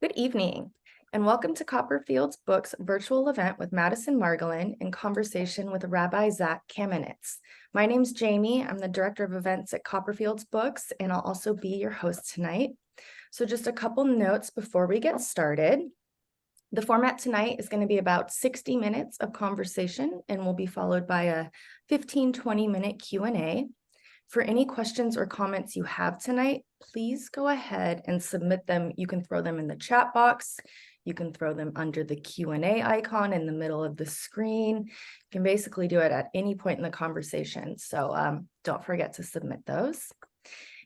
Good evening, and welcome to Copperfield's Books virtual event with Madison Margolin in conversation with Rabbi Zach Kamenetz. My name's Jamie. I'm the Director of Events at Copperfield's Books, and I'll also be your host tonight. So just a couple notes before we get started. The format tonight is going to be about 60 minutes of conversation and will be followed by a 15-20 minute Q&A. For any questions or comments you have tonight, please go ahead and submit them. You can throw them in the chat box. You can throw them under the Q&A icon in the middle of the screen. You can basically do it at any point in the conversation. So don't forget to submit those.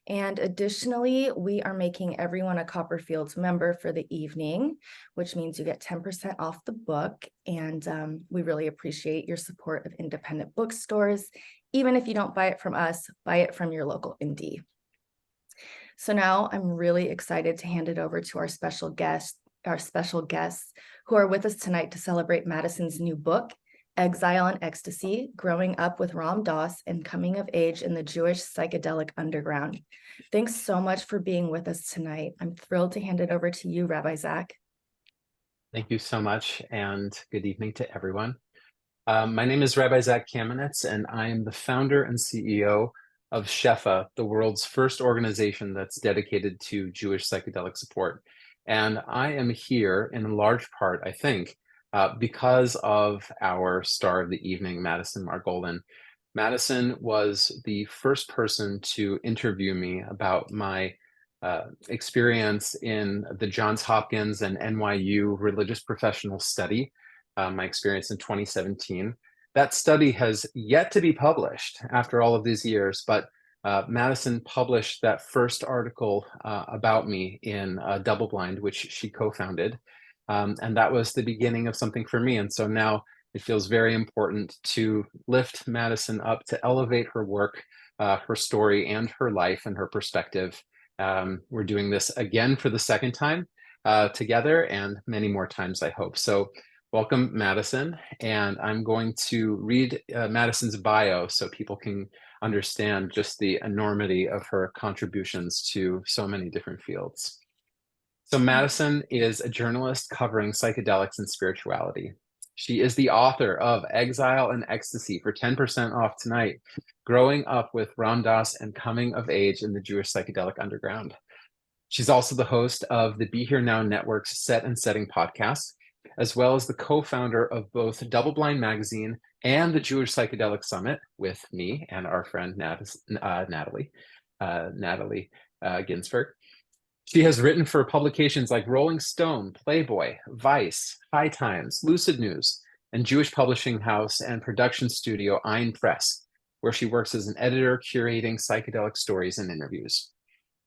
And additionally, we are making everyone a Copperfield's member for the evening, which means you get 10% off the book. And we really appreciate your support of independent bookstores. Even if you don't buy it from us, buy it from your local indie. So now I'm really excited to hand it over to our special guests who are with us tonight to celebrate Madison's new book, Exile and Ecstasy, Growing Up with Ram Dass and Coming of Age in the Jewish Psychedelic Underground. Thanks so much for being with us tonight. I'm thrilled to hand it over to you, Rabbi Zach. Thank you so much, and good evening to everyone. My name is Rabbi Zach Kamenetz, and I am the founder and CEO of Shefa, the world's first organization that's dedicated to Jewish psychedelic support. And I am here in large part, I think, because of our star of the evening, Madison Margolin. Madison was the first person to interview me about my experience in the Johns Hopkins and NYU religious professional study, my experience in 2017. That study has yet to be published after all of these years, but Madison published that first article about me in Double Blind, which she co-founded. And that was the beginning of something for me. And so now it feels very important to lift Madison up, to elevate her work, her story, and her life and her perspective. We're doing this again for the second time together, and many more times, I hope. So welcome, Madison. And I'm going to read Madison's bio so people can understand just the enormity of her contributions to so many different fields. So Madison is a journalist covering psychedelics and spirituality. She is the author of Exile and Ecstasy for 10% off tonight, Growing Up with Ram Dass and Coming of Age in the Jewish Psychedelic Underground. She's also the host of the Be Here Now Network's Set and Setting podcast, as well as the co-founder of both Double Blind Magazine and the Jewish Psychedelic Summit with me and our friend Natalie Ginsberg. She has written for publications like Rolling Stone, Playboy, Vice, High Times, Lucid News, and Jewish publishing house and production studio Ein Press, where she works as an editor curating psychedelic stories and interviews.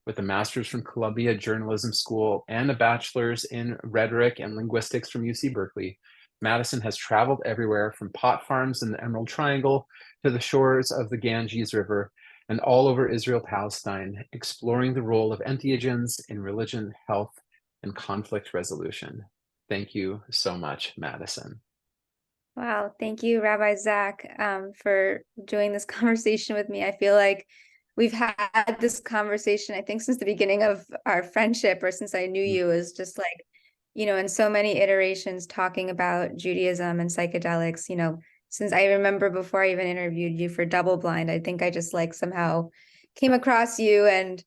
With a master's from Columbia Journalism School and a bachelor's in rhetoric and linguistics from UC Berkeley, Madison has traveled everywhere from pot farms in the Emerald Triangle to the shores of the Ganges River and all over Israel-Palestine, exploring the role of entheogens in religion, health, and conflict resolution. Thank you so much, Madison. Wow, thank you, Rabbi Zach, for doing this conversation with me. I feel like we've had this conversation, I think, since the beginning of our friendship, or since I knew you, is just like, in so many iterations talking about Judaism and psychedelics, since I remember before I even interviewed you for Double Blind, I think I just like somehow came across you, and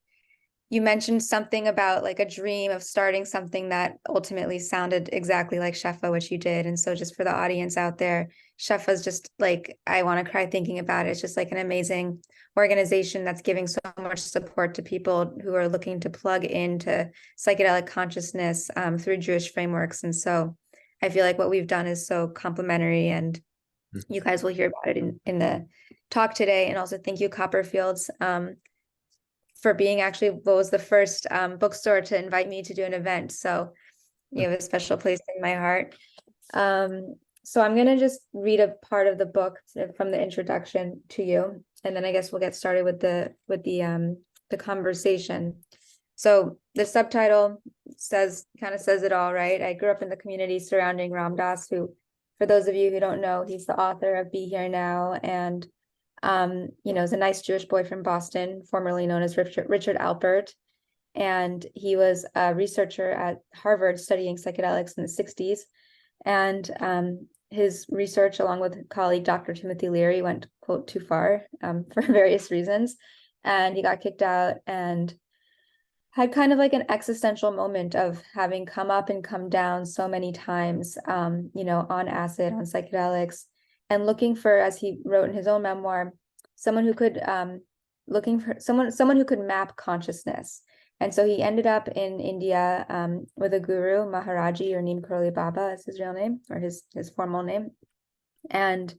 you mentioned something about like a dream of starting something that ultimately sounded exactly like Shefa, which you did. And so just for the audience out there, Shefa is just like, I want to cry thinking about it. It's just like an amazing organization that's giving so much support to people who are looking to plug into psychedelic consciousness through Jewish frameworks. And so I feel like what we've done is so complementary, and you guys will hear about it in the talk today. And also thank you, Copperfields, for being actually what was the first bookstore to invite me to do an event. So you have a special place in my heart. So I'm going to just read a part of the book from the introduction to you, and then I guess we'll get started with the conversation. So the subtitle kind of says it all, right? I grew up in the community surrounding Ram Dass, who, for those of you who don't know, he's the author of Be Here Now, and is a nice Jewish boy from Boston, formerly known as Richard Alpert. and he was a researcher at Harvard studying psychedelics in the 60s. And his research, along with colleague Dr. Timothy Leary, went, quote, too far for various reasons. And he got kicked out and had kind of like an existential moment of having come up and come down so many times, on acid, on psychedelics, and looking for, as he wrote in his own memoir, someone who could, looking for someone who could map consciousness. And so he ended up in India with a guru, Maharaji, or Neem Karoli Baba is his real name, or his formal name. And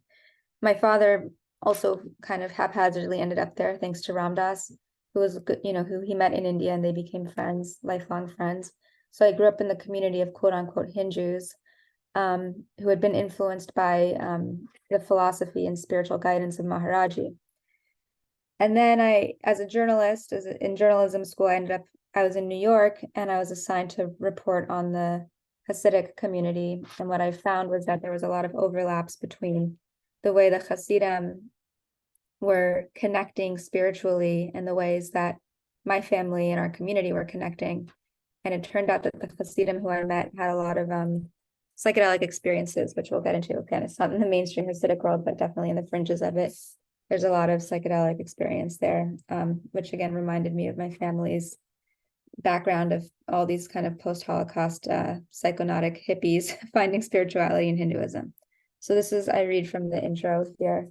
my father also kind of haphazardly ended up there, thanks to Ram Dass, who was, who he met in India, and they became friends, lifelong friends. So I grew up in the community of quote unquote HinJews, who had been influenced by the philosophy and spiritual guidance of Maharaji. And then as a journalist, in journalism school, I was in New York, and I was assigned to report on the Hasidic community. And what I found was that there was a lot of overlaps between the way the Hasidim were connecting spiritually and the ways that my family and our community were connecting. And it turned out that the Hasidim who I met had a lot of psychedelic experiences, which we'll get into. Again, it's not in the mainstream Hasidic world, but definitely in the fringes of it. There's a lot of psychedelic experience there, which again reminded me of my family's background of all these kind of post-Holocaust psychonautic hippies finding spirituality in Hinduism. So I read from the intro here.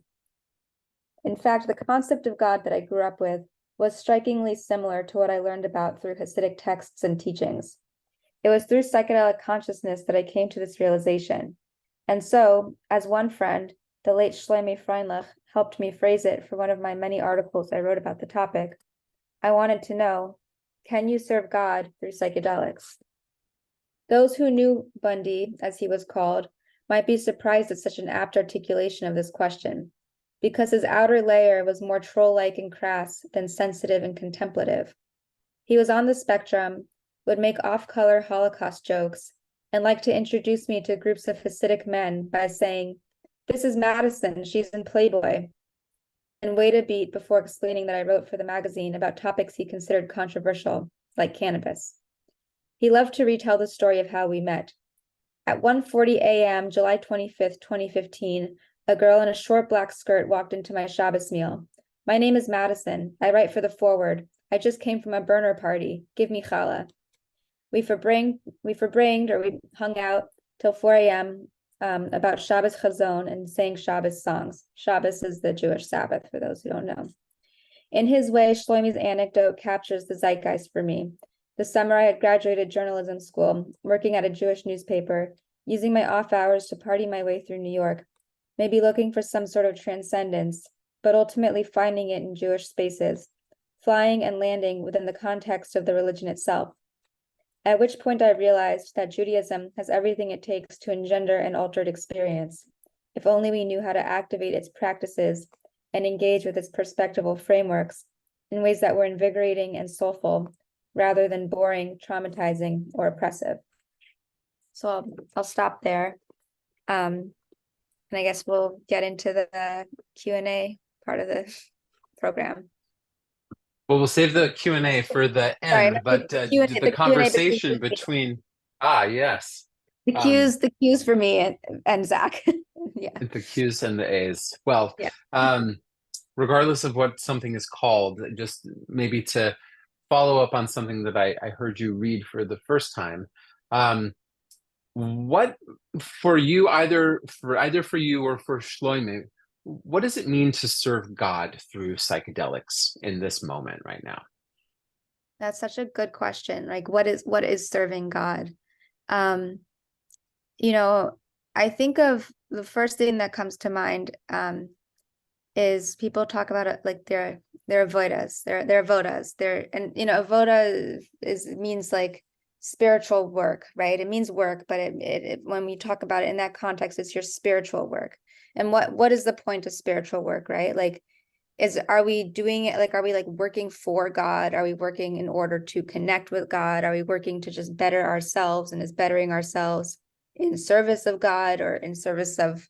In fact, the concept of God that I grew up with was strikingly similar to what I learned about through Hasidic texts and teachings. It was through psychedelic consciousness that I came to this realization. And so, as one friend, the late Shlomi Freinlich, helped me phrase it for one of my many articles I wrote about the topic, I wanted to know, can you serve God through psychedelics? Those who knew Bundy, as he was called, might be surprised at such an apt articulation of this question, because his outer layer was more troll-like and crass than sensitive and contemplative. He was on the spectrum, would make off-color Holocaust jokes, and liked to introduce me to groups of Hasidic men by saying, "This is Madison, she's in Playboy," and wait a beat before explaining that I wrote for the magazine about topics he considered controversial, like cannabis. He loved to retell the story of how we met. At 1:40 a.m., July 25th, 2015, a girl in a short black skirt walked into my Shabbos meal. "My name is Madison. I write for the Forward. I just came from a burner party. Give me challah." We hung out till 4 a.m. About Shabbos Chazon and sang Shabbos songs. Shabbos is the Jewish Sabbath, for those who don't know. In his way, Shlomi's anecdote captures the zeitgeist for me. The summer I had graduated journalism school, working at a Jewish newspaper, using my off hours to party my way through New York, maybe looking for some sort of transcendence, but ultimately finding it in Jewish spaces, flying and landing within the context of the religion itself. At which point I realized that Judaism has everything it takes to engender an altered experience, if only we knew how to activate its practices and engage with its perspectival frameworks in ways that were invigorating and soulful, rather than boring, traumatizing, or oppressive. So I'll stop there. And I guess we'll get into the Q&A part of the program. Well, we'll save the Q&A for the end, but the conversation between, yes. The cues for me and Zach. Yeah. The Q's and the A's. Well, yeah. Regardless of what something is called, just maybe to follow up on something that I heard you read for the first time. What for you, either for you or for Shlomi, what does it mean to serve God through psychedelics in this moment right now? That's such a good question. Like, what is serving God? I think of the first thing that comes to mind is people talk about it like they're avodas, they're avodas. Avoda means like spiritual work, right? It means work, but it when we talk about it in that context, it's your spiritual work. And what is the point of spiritual work, right? Like, are we doing it? Like, are we like working for God? Are we working in order to connect with God? Are we working to just better ourselves, and is bettering ourselves in service of God or in service of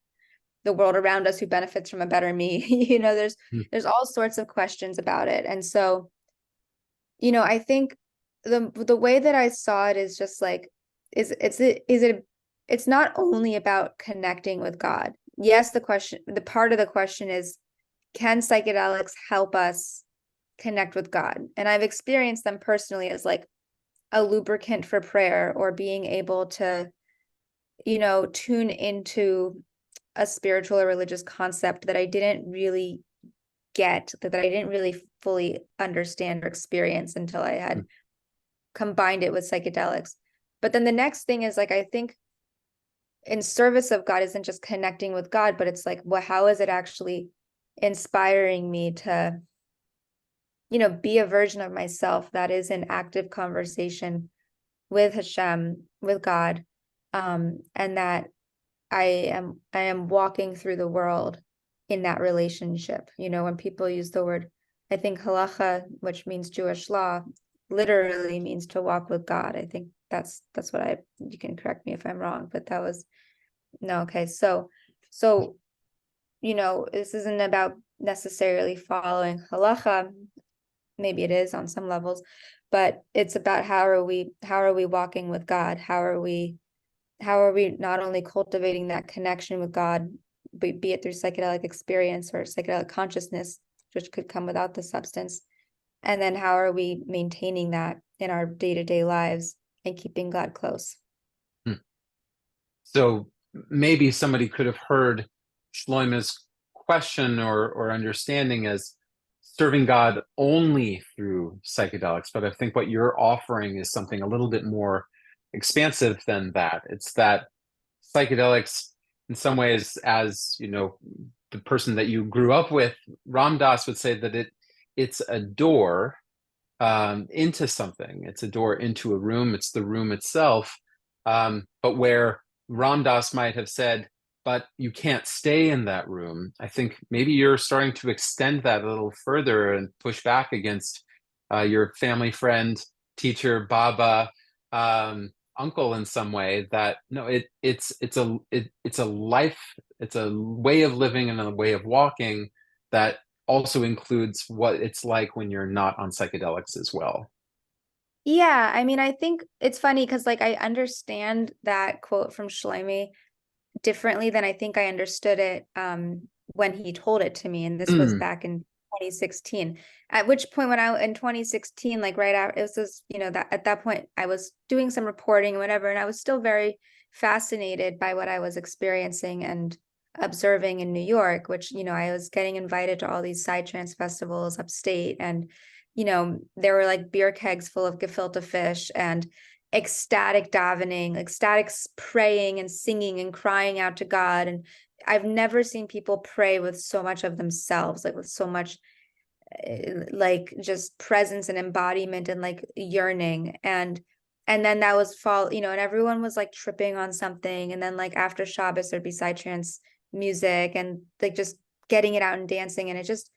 the world around us who benefits from a better me? There's all sorts of questions about it. And so, I think the way that I saw it is just like, it's not only about connecting with God. Yes, the part of the question is, can psychedelics help us connect with God? And I've experienced them personally as like a lubricant for prayer, or being able to, tune into a spiritual or religious concept that I didn't really get, that I didn't really fully understand or experience until I had combined it with psychedelics. But then the next thing is like, I think in service of God isn't just connecting with God, but it's like, well, how is it actually inspiring me to, be a version of myself that is in active conversation with Hashem, with God, and that I am walking through the world in that relationship. When people use the word, I think halacha, which means Jewish law, literally means to walk with God. I think that's what you can correct me if I'm wrong, but that was, no, okay. So, this isn't about necessarily following halacha. Maybe it is on some levels, but it's about how are we walking with God? How are we not only cultivating that connection with God, but be it through psychedelic experience or psychedelic consciousness, which could come without the substance. And then how are we maintaining that in our day-to-day lives and keeping God close? So maybe somebody could have heard Shloima's question or understanding as serving God only through psychedelics. But I think what you're offering is something a little bit more expansive than that. It's that psychedelics, in some ways, as the person that you grew up with, Ram Dass would say that it's a door into something. It's a door into a room. It's the room itself. But where Ram Dass might have said, but you can't stay in that room, I think maybe you're starting to extend that a little further and push back against your family friend, teacher, Baba, uncle in some way. That no, it's a life, it's a way of living and a way of walking that also includes what it's like when you're not on psychedelics as well. Yeah, I mean, I think it's funny because like I understand that quote from Shlomi differently than I think I understood it when he told it to me. And this was back in 2016. At which point in 2016, like right out, it was just, that at that point I was doing some reporting and whatever, and I was still very fascinated by what I was experiencing and observing in New York, which, I was getting invited to all these psytrance festivals upstate, and there were like beer kegs full of gefilte fish and ecstatic davening, ecstatic praying and singing and crying out to God. And I've never seen people pray with so much of themselves, like with so much like just presence and embodiment and like yearning. And then that was fall, and everyone was like tripping on something. And then like after Shabbos, there'd be psytrance music and like just getting it out and dancing. And it just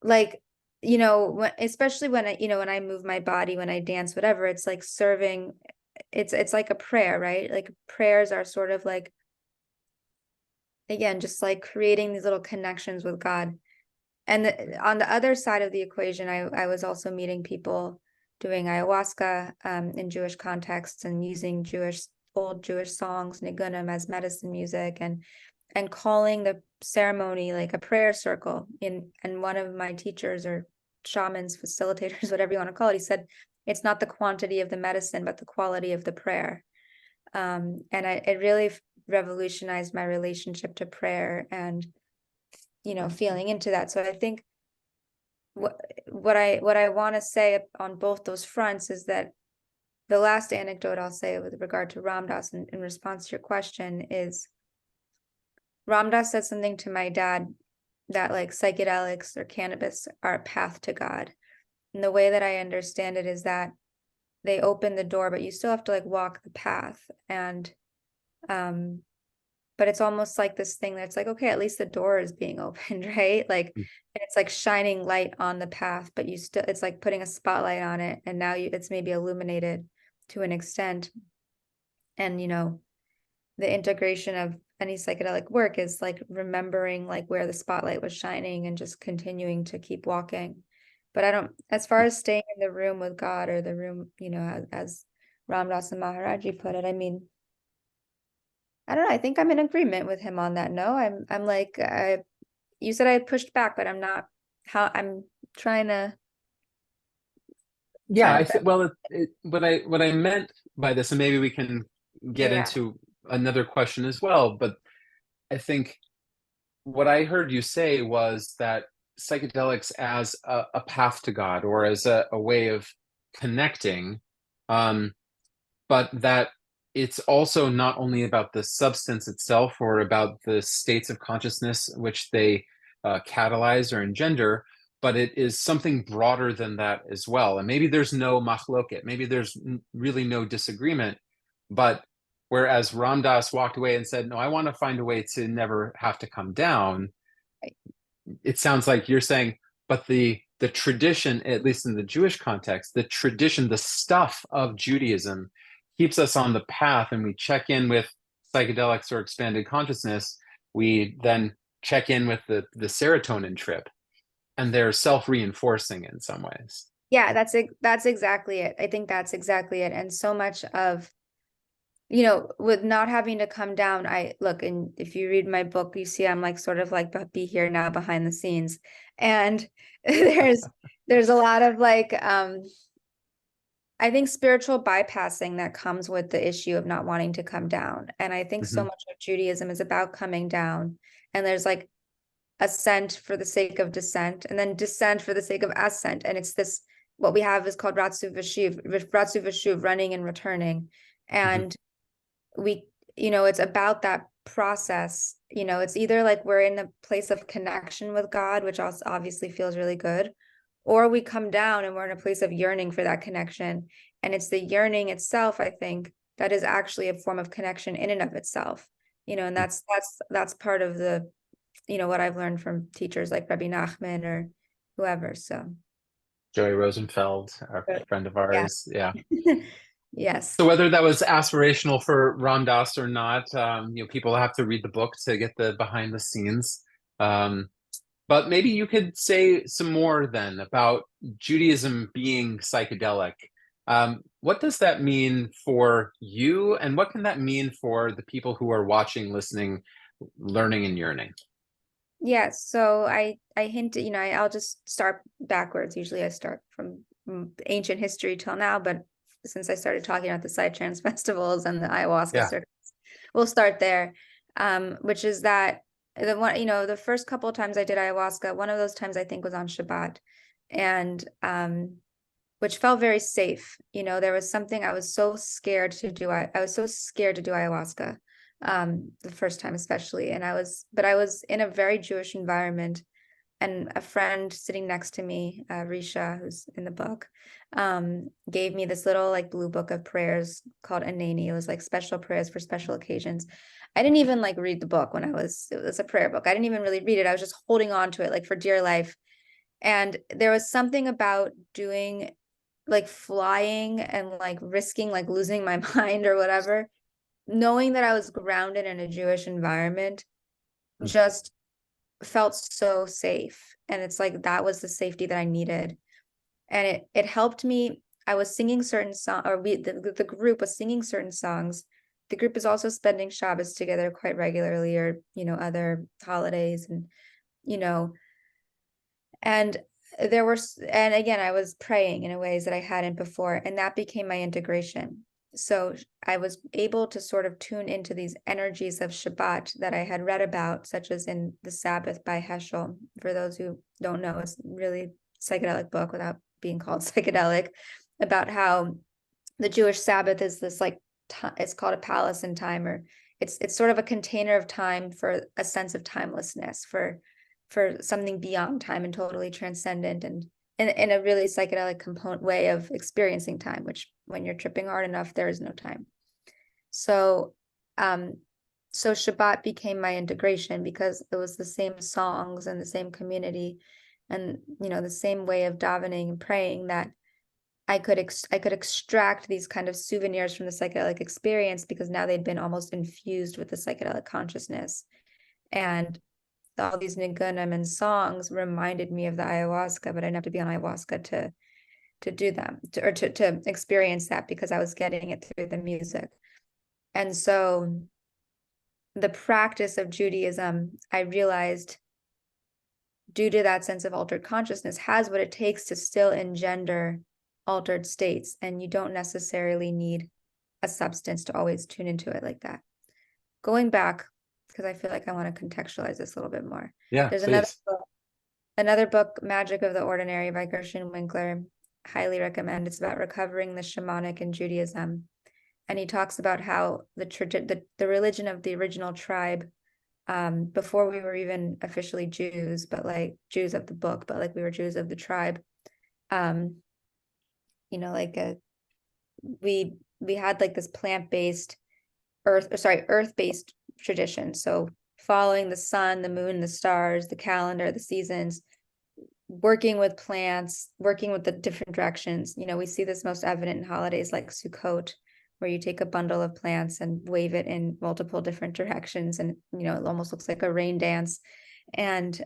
like, especially when I move my body, when I dance, whatever, it's like serving, it's like a prayer, right? Like prayers are sort of like, again, just like creating these little connections with God. And on the other side of the equation, I was also meeting people doing ayahuasca in Jewish contexts and using old Jewish songs, nigunim, as medicine music, and calling the ceremony like a prayer circle. And one of my teachers or shamans, facilitators, whatever you want to call it, he said, it's not the quantity of the medicine, but the quality of the prayer. And it really revolutionized my relationship to prayer and, feeling into that. So I think what I want to say on both those fronts is that the last anecdote I'll say with regard to Ram Dass in response to your question is, Ram Dass said something to my dad that like psychedelics or cannabis are a path to God. And the way that I understand it is that they open the door, but you still have to like walk the path. And but it's almost like this thing that's like, okay, at least the door is being opened, right? Like it's like shining light on the path, but it's like putting a spotlight on it. And now it's maybe illuminated to an extent. And the integration of any psychedelic work is like remembering like where the spotlight was shining and just continuing to keep walking. But I don't, as far as staying in the room with God, or the room, as Ram Dass and Maharaji put it, I mean, I don't know. I think I'm in agreement with him on that. No, I'm like, you said I pushed back, but I'm not. How I'm trying to Yeah, better. what I meant by this, and maybe we can get Yeah. into another question as well, but I think what I heard you say was that psychedelics as a path to God, or as a way of connecting, um, but that it's also not only about the substance itself or about the states of consciousness which they catalyze or engender, but it is something broader than that as well. And maybe there's no machloket, maybe there's really no disagreement, but whereas Ram Dass walked away and said, no, I want to find a way to never have to come down, it sounds like you're saying, but the tradition, at least in the Jewish context, the tradition, the stuff of Judaism keeps us on the path, and we check in with psychedelics or expanded consciousness. We then check in with the serotonin trip, and they're self-reinforcing in some ways. Yeah, that's exactly it. I think that's exactly it. And so much of, with not having to come down, I look, and if you read my book, you see I'm like sort of like be here now behind the scenes. And there's a lot of like I think spiritual bypassing that comes with the issue of not wanting to come down. And I think so Mhm. much of Judaism is about coming down. And there's like ascent for the sake of descent, and then descent for the sake of ascent. And it's this, what we have is called Ratsu Vashuv, running and returning. Mhm. And we, it's about that process. It's either like we're in a place of connection with God, which also obviously feels really good, or we come down and we're in a place of yearning for that connection. And it's the yearning itself, I think, that is actually a form of connection in and of itself. And that's part of the, what I've learned from teachers like Rabbi Nachman or whoever. So Joey Rosenfeld, a friend of yeah. ours. Yeah. Yes. So whether that was aspirational for Ram Dass or not, people have to read the book to get the behind the scenes. Um, but maybe you could say some more then about Judaism being psychedelic. What does that mean for you, and what can that mean for the people who are watching, listening, learning, and yearning? Yeah, so I hinted, I'll just start backwards. Usually I start from ancient history till now, but since I started talking about the psytrance festivals and the ayahuasca Yeah. circuits, we'll start there. Which is that the one, the first couple of times I did ayahuasca, one of those times I think was on Shabbat, and which felt very safe. There was something I was so scared to do. I was so scared to do ayahuasca, the first time especially. But I was in a very Jewish environment, and a friend sitting next to me, Risha, who's in the book, gave me this little like blue book of prayers called Anani. It was like special prayers for special occasions. I didn't even like read the book it was a prayer book. I didn't even really read it. I was just holding on to it like for dear life. And there was something about doing like flying and like risking like losing my mind or whatever, knowing that I was grounded in a Jewish environment just felt so safe. And it's like that was the safety that I needed. And it helped me. I was singing certain songs, or the group was singing certain songs. The group is also spending Shabbos together quite regularly, or other holidays, and you know and and again, I was praying in ways that I hadn't before, and that became my integration. So I was able to sort of tune into these energies of Shabbat that I had read about, such as in The Sabbath by Heschel. For those who don't know, it's really psychedelic book without being called psychedelic, about how the Jewish Sabbath is this like it's called a palace in time, or it's sort of a container of time for a sense of timelessness, for something beyond time and totally transcendent, and in a really psychedelic component way of experiencing time, which when you're tripping hard enough, there is no time. So so Shabbat became my integration because it was the same songs and the same community and the same way of davening and praying that I could extract these kind of souvenirs from the psychedelic experience, because now they'd been almost infused with the psychedelic consciousness. And all these nigunim and songs reminded me of the ayahuasca, but I didn't have to be on ayahuasca to do them, to experience that, because I was getting it through the music. And so the practice of Judaism, I realized, due to that sense of altered consciousness, has what it takes to still engender altered states. And you don't necessarily need a substance to always tune into it like that. Going back, because I feel like I want to contextualize this a little bit more. Yeah, There's please. another book, Magic of the Ordinary by Gershon Winkler. Highly recommend. It's about recovering the shamanic in Judaism. And he talks about how the religion of the original tribe, before we were even officially Jews, but like Jews of the book, but like we were Jews of the tribe, we had like this plant-based earth-based tradition. So following the sun, the moon, the stars, the calendar, the seasons, working with plants, working with the different directions. We see this most evident in holidays like Sukkot, where you take a bundle of plants and wave it in multiple different directions. And, it almost looks like a rain dance. And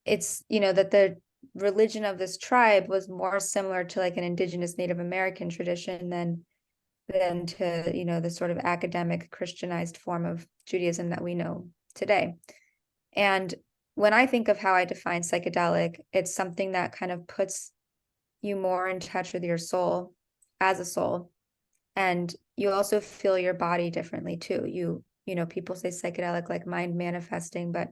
it's, that the religion of this tribe was more similar to like an indigenous Native American tradition than to, the sort of academic Christianized form of Judaism that we know today. And when I think of how I define psychedelic, it's something that kind of puts you more in touch with your soul as a soul. And you also feel your body differently too. People say psychedelic like mind manifesting, but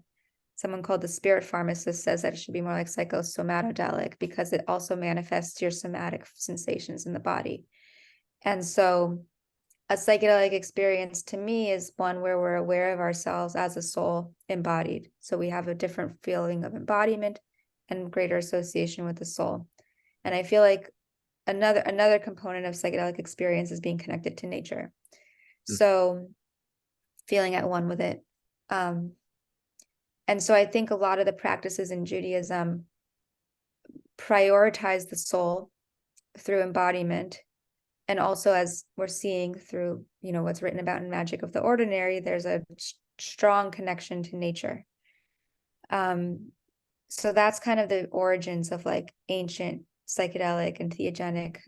someone called the spirit pharmacist says that it should be more like psychosomatodelic, because it also manifests your somatic sensations in the body. And so a psychedelic experience to me is one where we're aware of ourselves as a soul embodied. So we have a different feeling of embodiment and greater association with the soul. And I feel like another component of psychedelic experience is being connected to nature. So feeling at one with it. And so I think a lot of the practices in Judaism prioritize the soul through embodiment. And also, as we're seeing through, what's written about in Magic of the Ordinary, there's a strong connection to nature. So that's kind of the origins of like ancient psychedelic and theogenic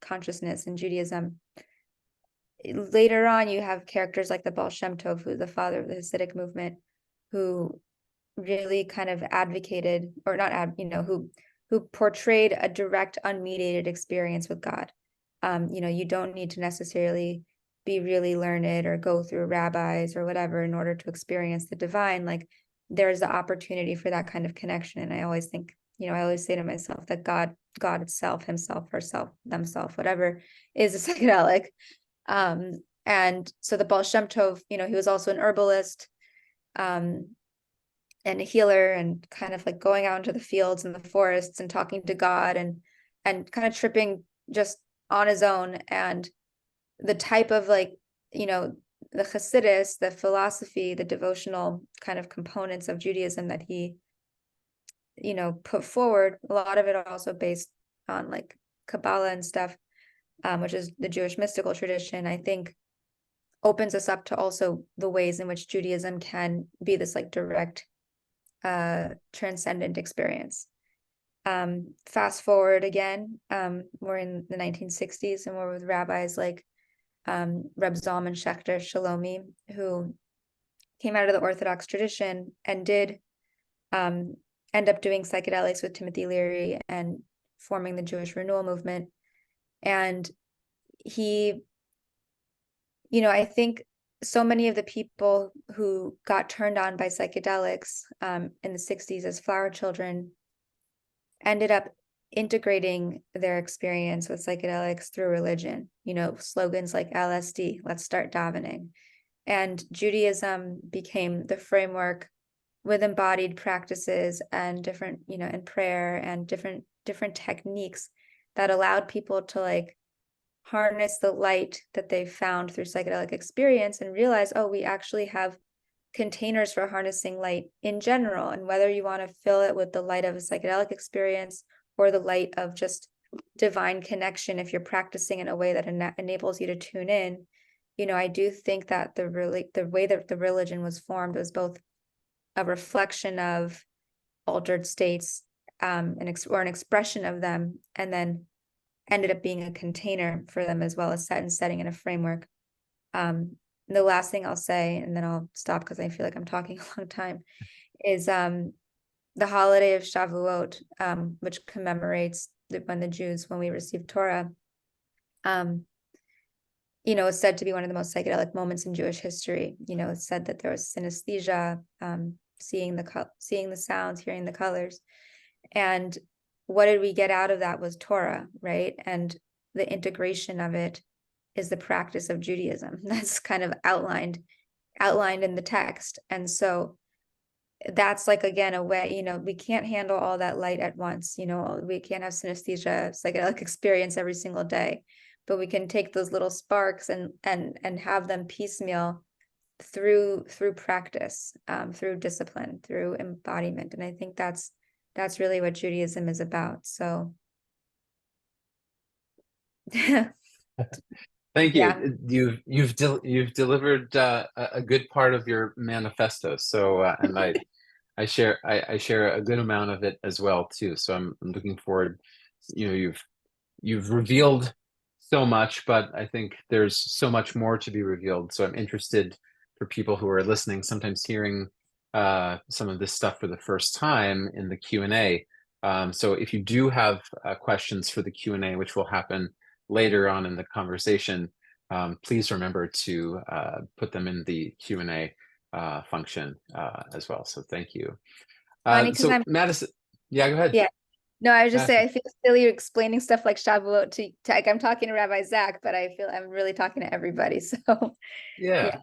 consciousness in Judaism. Later on, you have characters like the Baal Shem Tov, who's the father of the Hasidic movement, who really kind of advocated, or not, who portrayed a direct, unmediated experience with God. You don't need to necessarily be really learned or go through rabbis or whatever in order to experience the divine. Like, there's the opportunity for that kind of connection. And I always think, I always say to myself that God itself, himself, herself, themself, whatever, is a psychedelic. And so the Baal Shem Tov, he was also an herbalist, and a healer, and kind of like going out into the fields and the forests and talking to God and kind of tripping just on his own. And the type of like, the Hasidus, the philosophy, the devotional kind of components of Judaism that he, put forward, a lot of it also based on like Kabbalah and stuff, which is the Jewish mystical tradition, I think opens us up to also the ways in which Judaism can be this like direct, transcendent experience. Fast forward again, we're in the 1960s, and we're with rabbis like Reb Zalman Schachter Shalomi, who came out of the Orthodox tradition and did end up doing psychedelics with Timothy Leary and forming the Jewish Renewal movement. And he, I think so many of the people who got turned on by psychedelics in the 60s as flower children ended up integrating their experience with psychedelics through religion, slogans like LSD, let's start davening. And Judaism became the framework with embodied practices and different, and prayer and different techniques that allowed people to like harness the light that they found through psychedelic experience and realize, oh, we actually have containers for harnessing light in general. And whether you want to fill it with the light of a psychedelic experience or the light of just divine connection, if you're practicing in a way that enables you to tune in, I do think that the way that the religion was formed was both a reflection of altered states, or an expression of them, and then ended up being a container for them as well as set and setting in a framework. The last thing I'll say, and then I'll stop because I feel like I'm talking a long time, is the holiday of Shavuot, which commemorates when we received Torah. It's said to be one of the most psychedelic moments in Jewish history. It's said that there was synesthesia, seeing the sounds, hearing the colors. And what did we get out of that was Torah, right? And the integration of it is the practice of Judaism. That's kind of outlined in the text. And so that's like, again, a way, we can't handle all that light at once. We can't have synesthesia, psychedelic experience every single day, but we can take those little sparks and have them piecemeal through practice, through discipline, through embodiment. And I think that's really what Judaism is about. So Thank yeah. you. You've delivered a good part of your manifesto. So and I share a good amount of it as well too. So I'm looking forward. You've revealed so much, but I think there's so much more to be revealed. So I'm interested for people who are listening, sometimes hearing some of this stuff for the first time in the Q&A. So if you do have questions for the Q&A, which will happen later on in the conversation, please remember to put them in the Q&A function as well. So thank you. So Madison, yeah, go ahead. Yeah. No, I was just saying, Madison. I feel silly explaining stuff like Shavuot to like I'm talking to Rabbi Zach, but I feel I'm really talking to everybody. So Yeah.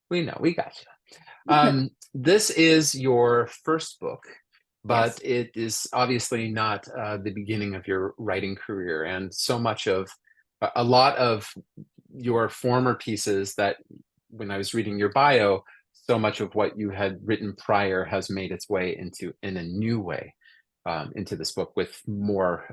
We know, we got you. This is your first book, but Yes. it is obviously not the beginning of your writing career. And so much of a lot of your former pieces that when I was reading your bio, so much of what you had written prior has made its way in a new way into this book with more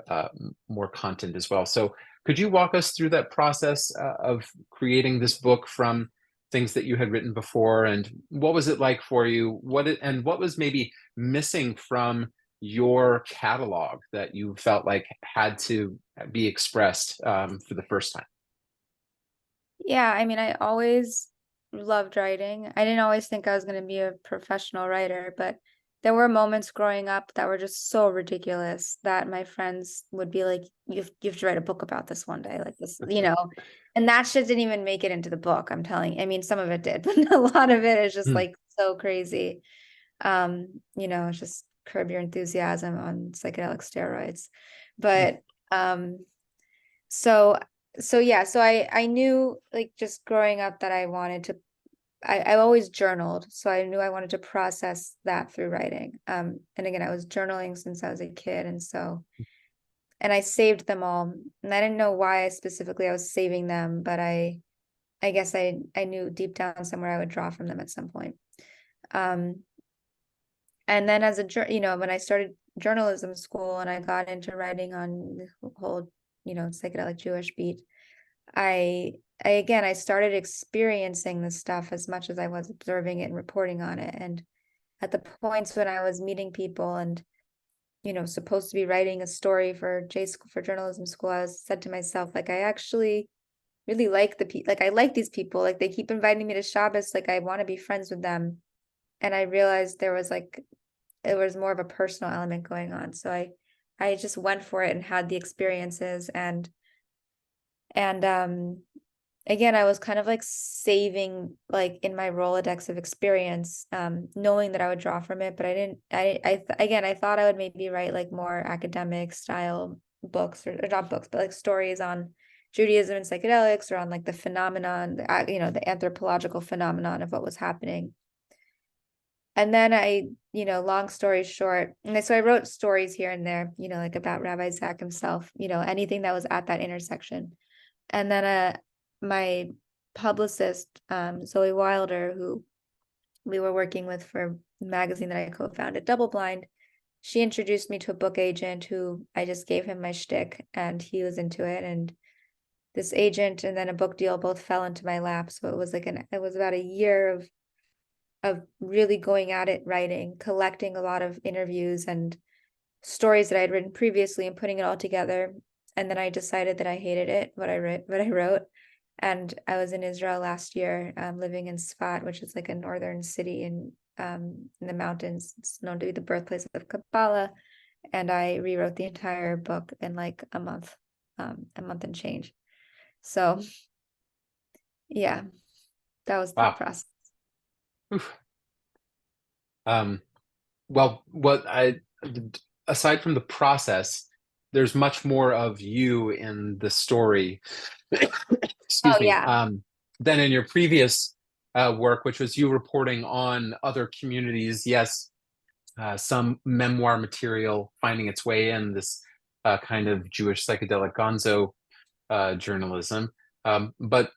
content as well. So could you walk us through that process of creating this book from things that you had written before, and what was it like for you? What was maybe missing from your catalog that you felt like had to be expressed for the first time? Yeah, I mean, I always loved writing. I didn't always think I was going to be a professional writer, but there were moments growing up that were just so ridiculous that my friends would be like, you have to write a book about this one day, like this, and that shit didn't even make it into the book. I'm telling you. I mean, some of it did, but a lot of it is just like so crazy. It's just Curb Your Enthusiasm on psychedelic steroids. But so I knew, like, just growing up that I wanted to, I always journaled, so I knew I wanted to process that through writing. And again, I was journaling since I was a kid, and I saved them all, and I didn't know why specifically I was saving them, but I guess I knew deep down somewhere I would draw from them at some point. And then when I started journalism school and I got into writing on the whole, psychedelic Jewish beat, I started experiencing this stuff as much as I was observing it and reporting on it. And at the points when I was meeting people and, supposed to be writing a story for journalism school, I said to myself, like, I actually really like I like these people. Like, they keep inviting me to Shabbos. Like, I want to be friends with them. And I realized there was more of a personal element going on. So I just went for it and had the experiences and again, I was kind of like saving, like, in my Rolodex of experience, knowing that I would draw from it, but I thought I would maybe write like more academic style books or not books, but like stories on Judaism and psychedelics, or on like the phenomenon, the anthropological phenomenon of what was happening. And then long story short, so I wrote stories here and there, like about Rabbi Zach himself, anything that was at that intersection. And then my publicist, Zoe Wilder, who we were working with for a magazine that I co-founded, Double Blind, she introduced me to a book agent who I just gave him my shtick, and he was into it. And this agent and then a book deal both fell into my lap. So it was about a year really going at it, writing, collecting a lot of interviews and stories that I had written previously and putting it all together. And then I decided that I hated it, what I wrote. And I was in Israel last year, living in Sfat, which is like a northern city in the mountains. It's known to be the birthplace of Kabbalah. And I rewrote the entire book in like a month and change. So yeah, that was the Wow. process. Oof. Well, aside from the process, there's much more of you in the story, excuse Oh me, yeah. than in your previous work, which was you reporting on other communities. Yes, some memoir material finding its way in this kind of Jewish psychedelic gonzo journalism. But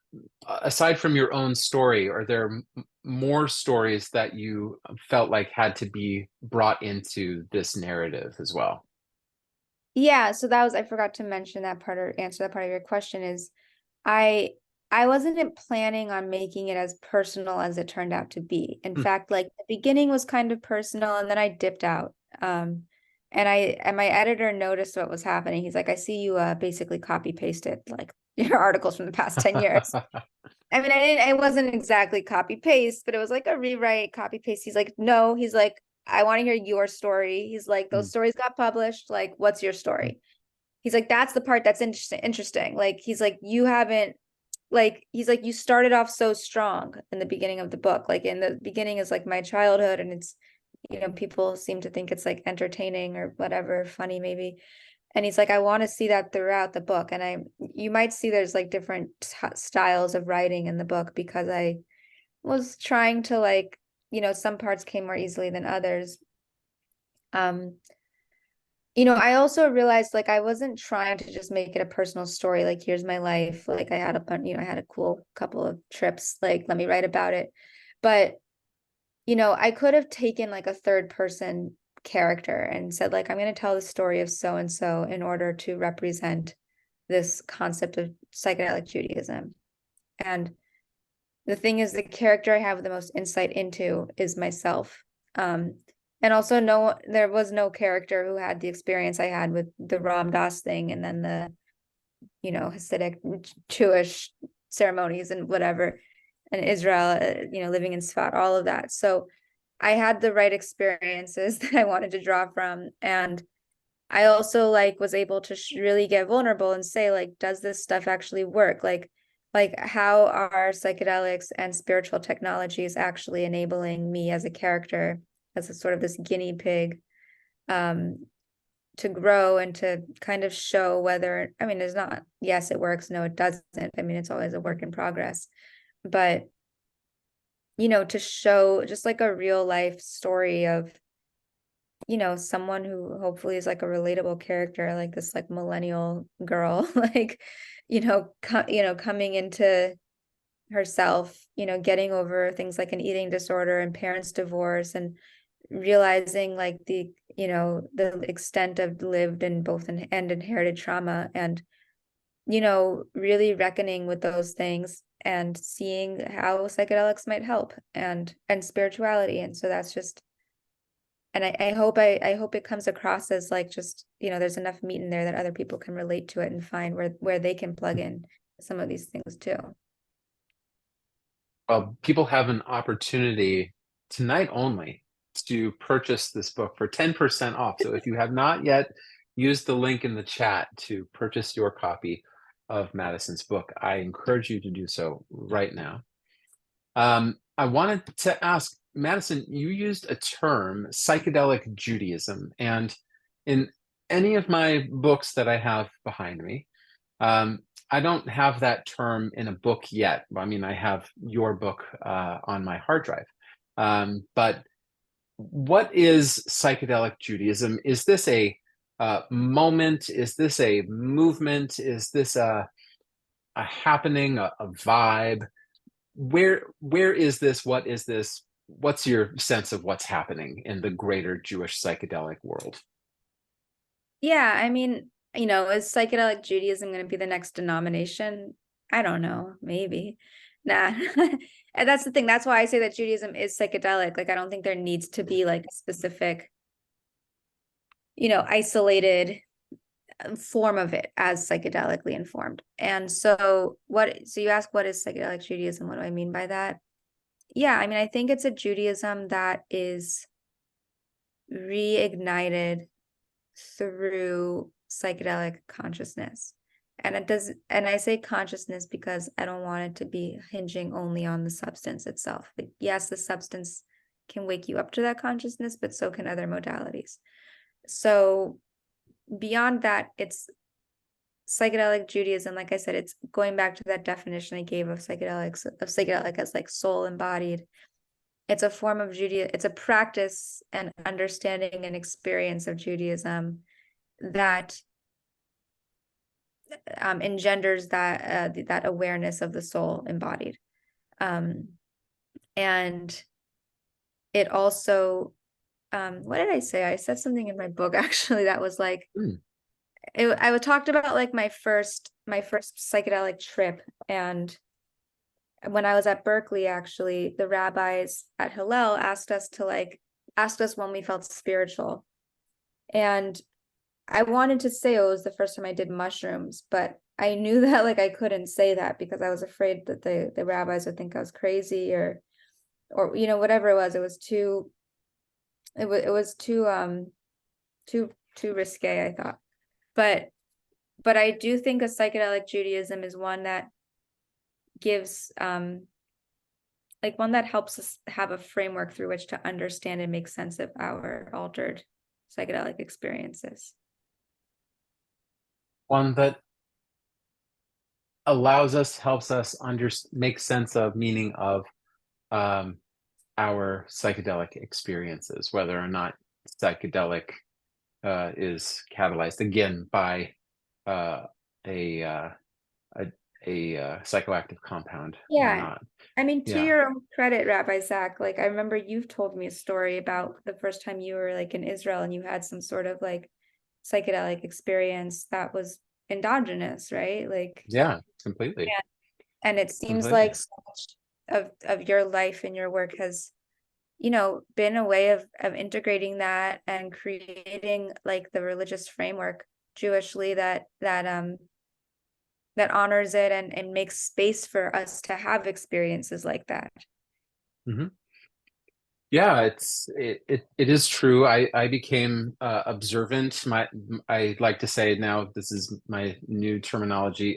aside from your own story, are there more stories that you felt like had to be brought into this narrative as well? Yeah, so that was, I forgot to mention that part or answer that part of your question is I I wasn't planning on making it as personal as it turned out to be. In Hmm. fact, like the beginning was kind of personal and then I dipped out. And my editor noticed what was happening. He's like, I see you basically copy pasted like your articles from the past 10 years. I mean, it wasn't exactly copy paste, but it was like a rewrite, copy paste. He's like, no, he's like, I want to hear your story. He's like, Hmm. those stories got published. Like, what's your story? He's like, that's the part that's interesting. Like, he's like, you haven't, like, he's like, you started off so strong in the beginning of the book. Like, in the beginning is like my childhood, and it's, people seem to think it's like entertaining or whatever, funny maybe. And he's like, I want to see that throughout the book. And you might see there's like different styles of writing in the book because I was trying to like, some parts came more easily than others. I also realized like I wasn't trying to just make it a personal story. Like, here's my life. Like I had I had a cool couple of trips. Like, let me write about it. But, I could have taken like a third person character and said, like, I'm going to tell the story of so and so in order to represent this concept of psychedelic Judaism. And the thing is, the character I have the most insight into is myself. And also there was no character who had the experience I had with the Ram Dass thing and then the, Hasidic Jewish ceremonies and whatever, and Israel, living in Sfat, all of that. So I had the right experiences that I wanted to draw from. And I also like was able to really get vulnerable and say, like, does this stuff actually work? Like how are psychedelics and spiritual technologies actually enabling me as a character, as a sort of this guinea pig, to grow and to kind of show whether, I mean, there's not, yes, it works, no, it doesn't. I mean, it's always a work in progress. But, to show just like a real life story of, someone who hopefully is like a relatable character, like this like millennial girl, like, coming into herself, getting over things like an eating disorder and parents' divorce and realizing like the extent of lived and both and inherited trauma and really reckoning with those things and seeing how psychedelics might help and spirituality. And so that's just, and I hope it comes across as like just, there's enough meat in there that other people can relate to it and find where they can plug in some of these things too. Well, people have an opportunity tonight only to purchase this book for 10% off. So if you have not yet used the link in the chat to purchase your copy of Madison's book, I encourage you to do so right now. I wanted to ask, Madison, you used a term, psychedelic Judaism, and in any of my books that I have behind me, I don't have that term in a book yet. I mean, I have your book on my hard drive. But what is psychedelic Judaism? Is this a moment? Is this a movement? Is this a happening, a vibe? Where is this? What is this? What's your sense of what's happening in the greater Jewish psychedelic world? Yeah, I mean, is psychedelic Judaism going to be the next denomination? I don't know, maybe. Nah. And that's the thing. That's why I say that Judaism is psychedelic. Like, I don't think there needs to be like a specific, isolated form of it as psychedelically informed. And so you ask, what is psychedelic Judaism? What do I mean by that? Yeah, I mean, I think it's a Judaism that is reignited through psychedelic consciousness. And I say consciousness because I don't want it to be hinging only on the substance itself. Like, yes, the substance can wake you up to that consciousness, but so can other modalities. So beyond that, it's psychedelic Judaism. Like I said, it's going back to that definition I gave of psychedelic as like soul embodied. It's a form of Judaism. It's a practice and understanding and experience of Judaism that engenders that awareness of the soul embodied. And it also, what did I say? I said something in my book actually that was like, I talked about like my first psychedelic trip. And when I was at Berkeley, actually, the rabbis at Hillel asked us when we felt spiritual. And I wanted to say it was the first time I did mushrooms, but I knew that like I couldn't say that because I was afraid that the rabbis would think I was crazy or whatever it was. It was too too risque, I thought. But I do think a psychedelic Judaism is one that gives one that helps us have a framework through which to understand and make sense of our altered psychedelic experiences. One that helps us make sense of meaning of our psychedelic experiences, whether or not psychedelic is catalyzed again by a psychoactive compound or not. I mean, to your own credit, Rabbi Zach, like I remember you've told me a story about the first time you were like in Israel and you had some sort of like psychedelic experience that was endogenous, right? Like, yeah, completely. And it seems like so much of your life and your work has, been a way of integrating that and creating like the religious framework Jewishly that honors it and makes space for us to have experiences like that. Yeah, it is true. I became observant. I like to say now, this is my new terminology,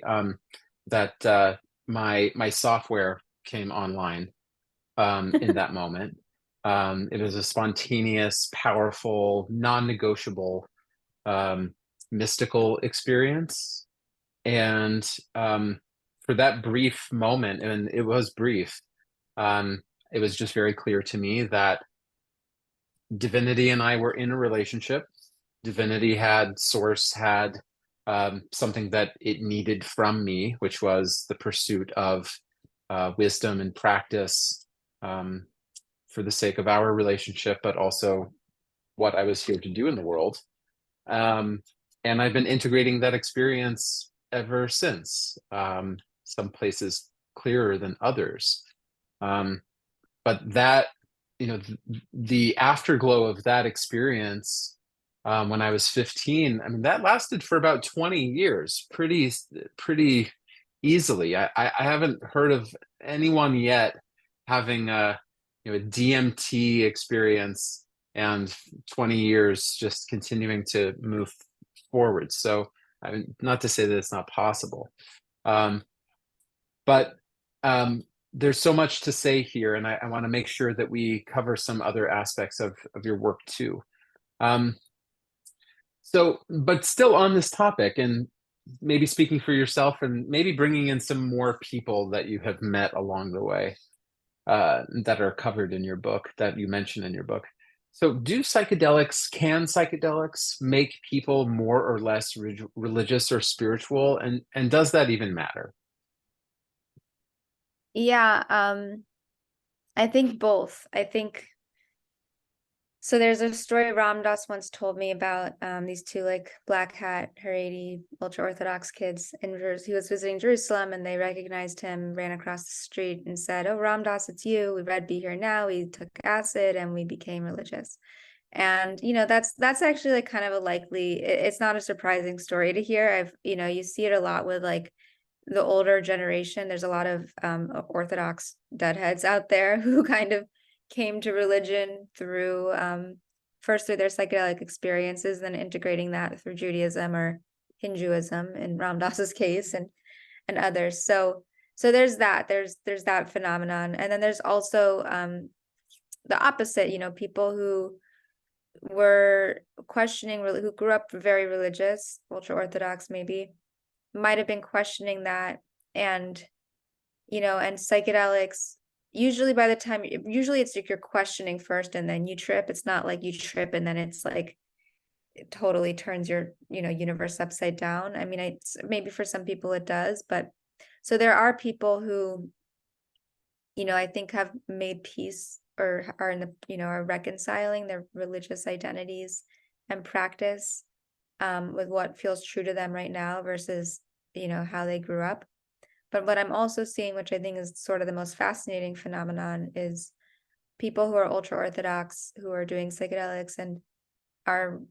that my software came online in that moment. It was a spontaneous, powerful, non-negotiable, mystical experience. And for that brief moment, and it was brief, it was just very clear to me that divinity and I were in a relationship. Divinity source had something that it needed from me, which was the pursuit of wisdom and practice for the sake of our relationship, but also what I was here to do in the world. And I've been integrating that experience ever since. Some places clearer than others. But that, the afterglow of that experience when I was 15, I mean, that lasted for about 20 years, pretty easily. I haven't heard of anyone yet having a DMT experience and 20 years just continuing to move forward. So, I mean, not to say that it's not possible, but there's so much to say here, and I want to make sure that we cover some other aspects of your work too. But still on this topic, and maybe speaking for yourself, and maybe bringing in some more people that you have met along the way that are covered in your book, that you mention in your book. So can psychedelics make people more or less religious or spiritual? And does that even matter? Yeah, I think both. I think So there's a story Ram Dass once told me about these two like black hat Haredi ultra Orthodox kids in he was visiting Jerusalem, and they recognized him, ran across the street and said, "Oh, Ram Dass, it's you. We read Be Here Now. We took acid and we became religious." And that's actually like kind of a likely, it's not a surprising story to hear. You see it a lot with like the older generation. There's a lot of Orthodox deadheads out there who kind of came to religion through first through their psychedelic experiences, then integrating that through Judaism or HinJewism in Ram Dass's case, and others. So there's that phenomenon, and then there's also the opposite. People who were questioning, who grew up very religious, ultra Orthodox maybe, might have been questioning that, and and psychedelics, usually it's like you're questioning first and then you trip. It's not like you trip and then it's like it totally turns your universe upside down. I mean, maybe for some people it does, but so there are people who I think have made peace, or are in the are reconciling their religious identities and practice with what feels true to them right now versus how they grew up. But what I'm also seeing, which I think is sort of the most fascinating phenomenon, is people who are ultra Orthodox, who are doing psychedelics and are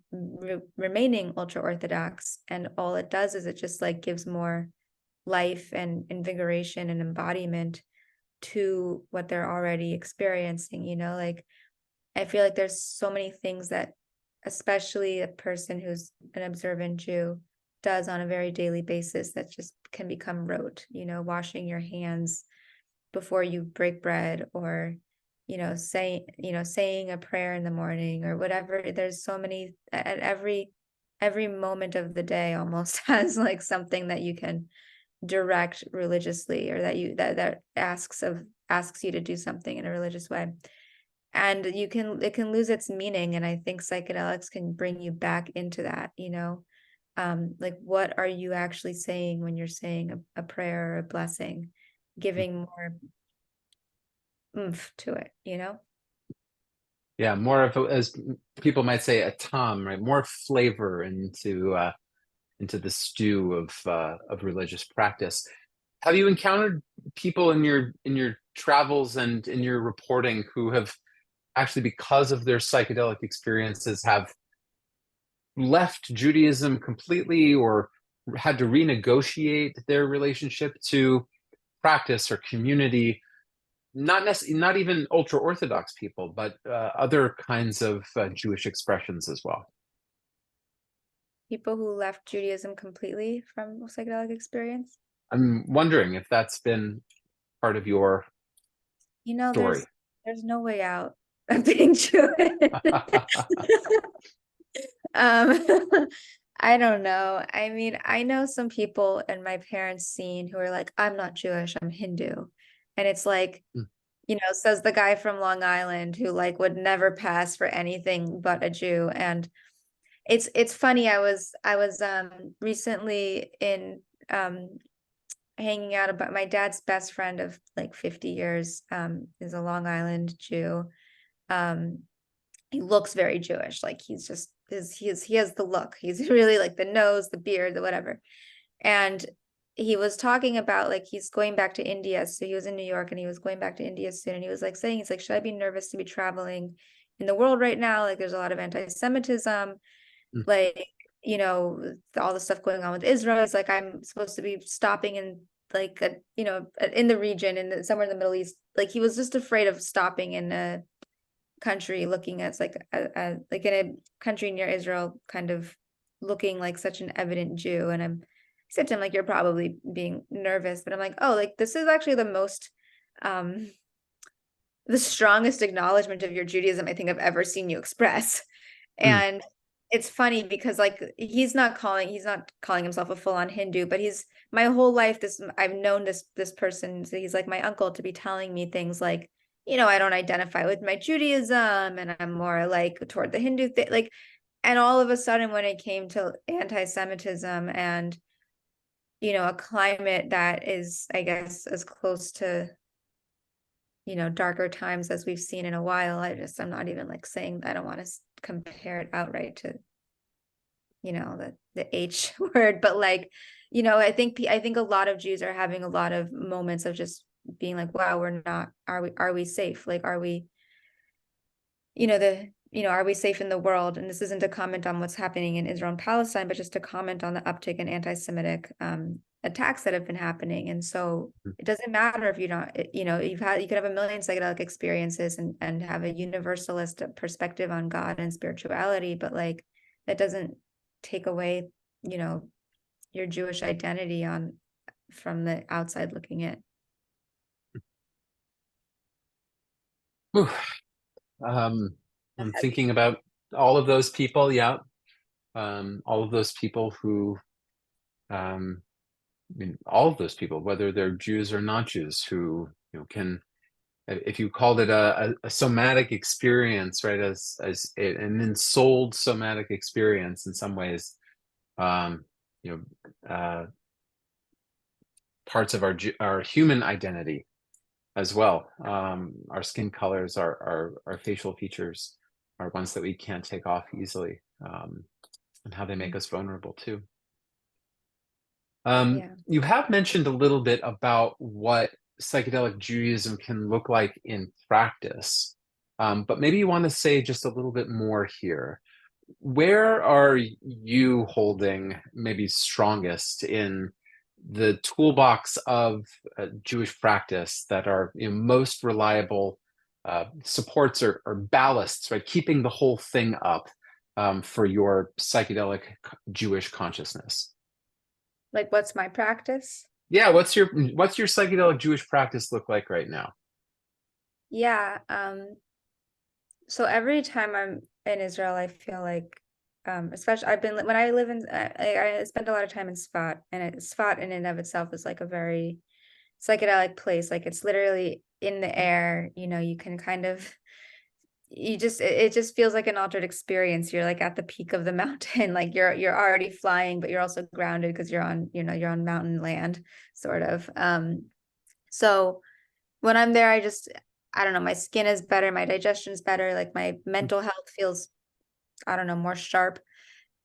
remaining ultra Orthodox. And all it does is it just like gives more life and invigoration and embodiment to what they're already experiencing. Like I feel like there's so many things that, especially a person who's an observant Jew, does on a very daily basis that just can become rote, washing your hands before you break bread, or saying a prayer in the morning or whatever. There's so many, at every moment of the day almost has like something that you can direct religiously, or that asks you to do something in a religious way, and it can lose its meaning. And I think psychedelics can bring you back into that. Like, what are you actually saying when you're saying a prayer or a blessing, giving more oomph to it, Yeah, more of as people might say, a tom, right? More flavor into the stew of religious practice. Have you encountered people in your travels and in your reporting who have actually, because of their psychedelic experiences, have left Judaism completely, or had to renegotiate their relationship to practice or community? Not even ultra Orthodox people, but other kinds of Jewish expressions as well. People who left Judaism completely from psychedelic experience? I'm wondering if that's been part of your story. There's no way out of being Jewish. I don't know. I mean, I know some people in my parents' scene who are like, I'm not Jewish, I'm Hindu. And it's like, says the guy from Long Island who like would never pass for anything but a Jew. And it's funny. I was recently in hanging out. About my dad's best friend of like 50 years is a Long Island Jew. He looks very Jewish. Like he has the look. He's really like the nose, the beard, the whatever. And he was talking about like he's going back to India. So he was in New York and he was going back to India soon. And he was like saying, he's like, should I be nervous to be traveling in the world right now? Like there's a lot of anti-Semitism, like, all the stuff going on with Israel. It's like, I'm supposed to be stopping in like, in the region, somewhere in the Middle East. Like he was just afraid of stopping in a country looking at like like in a country near Israel, kind of looking like such an evident Jew. And I said to him, like, you're probably being nervous, but I'm like, oh, like this is actually the strongest acknowledgement of your Judaism I think I've ever seen you express. And it's funny because like he's not calling himself a full-on Hindu, but my whole life I've known this person, so he's like my uncle, to be telling me things like, I don't identify with my Judaism and I'm more like toward the Hindu thing. Like, and all of a sudden when it came to anti-Semitism and, a climate that is, I guess, as close to darker times as we've seen in a while. I'm not even like saying, I don't want to compare it outright to, the H word, but like, I think a lot of Jews are having a lot of moments of just being like, wow, are we safe? Like, are we, are we safe in the world? And this isn't a comment on what's happening in Israel and Palestine, but just to comment on the uptick in anti-Semitic attacks that have been happening. And so it doesn't matter if you don't, you could have a million psychedelic experiences and have a universalist perspective on God and spirituality, but like that doesn't take away, your Jewish identity from the outside looking in. Whew. I'm thinking about all of those people, yeah. All of those people who, all of those people, whether they're Jews or not Jews, who can, if you called it a somatic experience, right, as an ensouled somatic experience in some ways, parts of our human identity as well. Our skin colors, our facial features are ones that we can't take off easily, and how they make us vulnerable too. You have mentioned a little bit about what psychedelic Judaism can look like in practice, but maybe you want to say just a little bit more here. Where are you holding maybe strongest in the toolbox of Jewish practice that are most reliable supports or ballasts, right? Keeping the whole thing up for your psychedelic Jewish consciousness. Like, what's my practice? Yeah, what's your psychedelic Jewish practice look like right now? Yeah. So every time I'm in Israel, I feel like, especially when I live in, I spend a lot of time in Sfat, and Sfat in and of itself is like a very psychedelic place. Like it's literally in the air, you can kind of, it just feels like an altered experience. You're like at the peak of the mountain, like you're already flying, but you're also grounded because you're on mountain land, sort of. So when I'm there, I don't know, my skin is better, my digestion's better, like my mental health feels, I don't know, more sharp.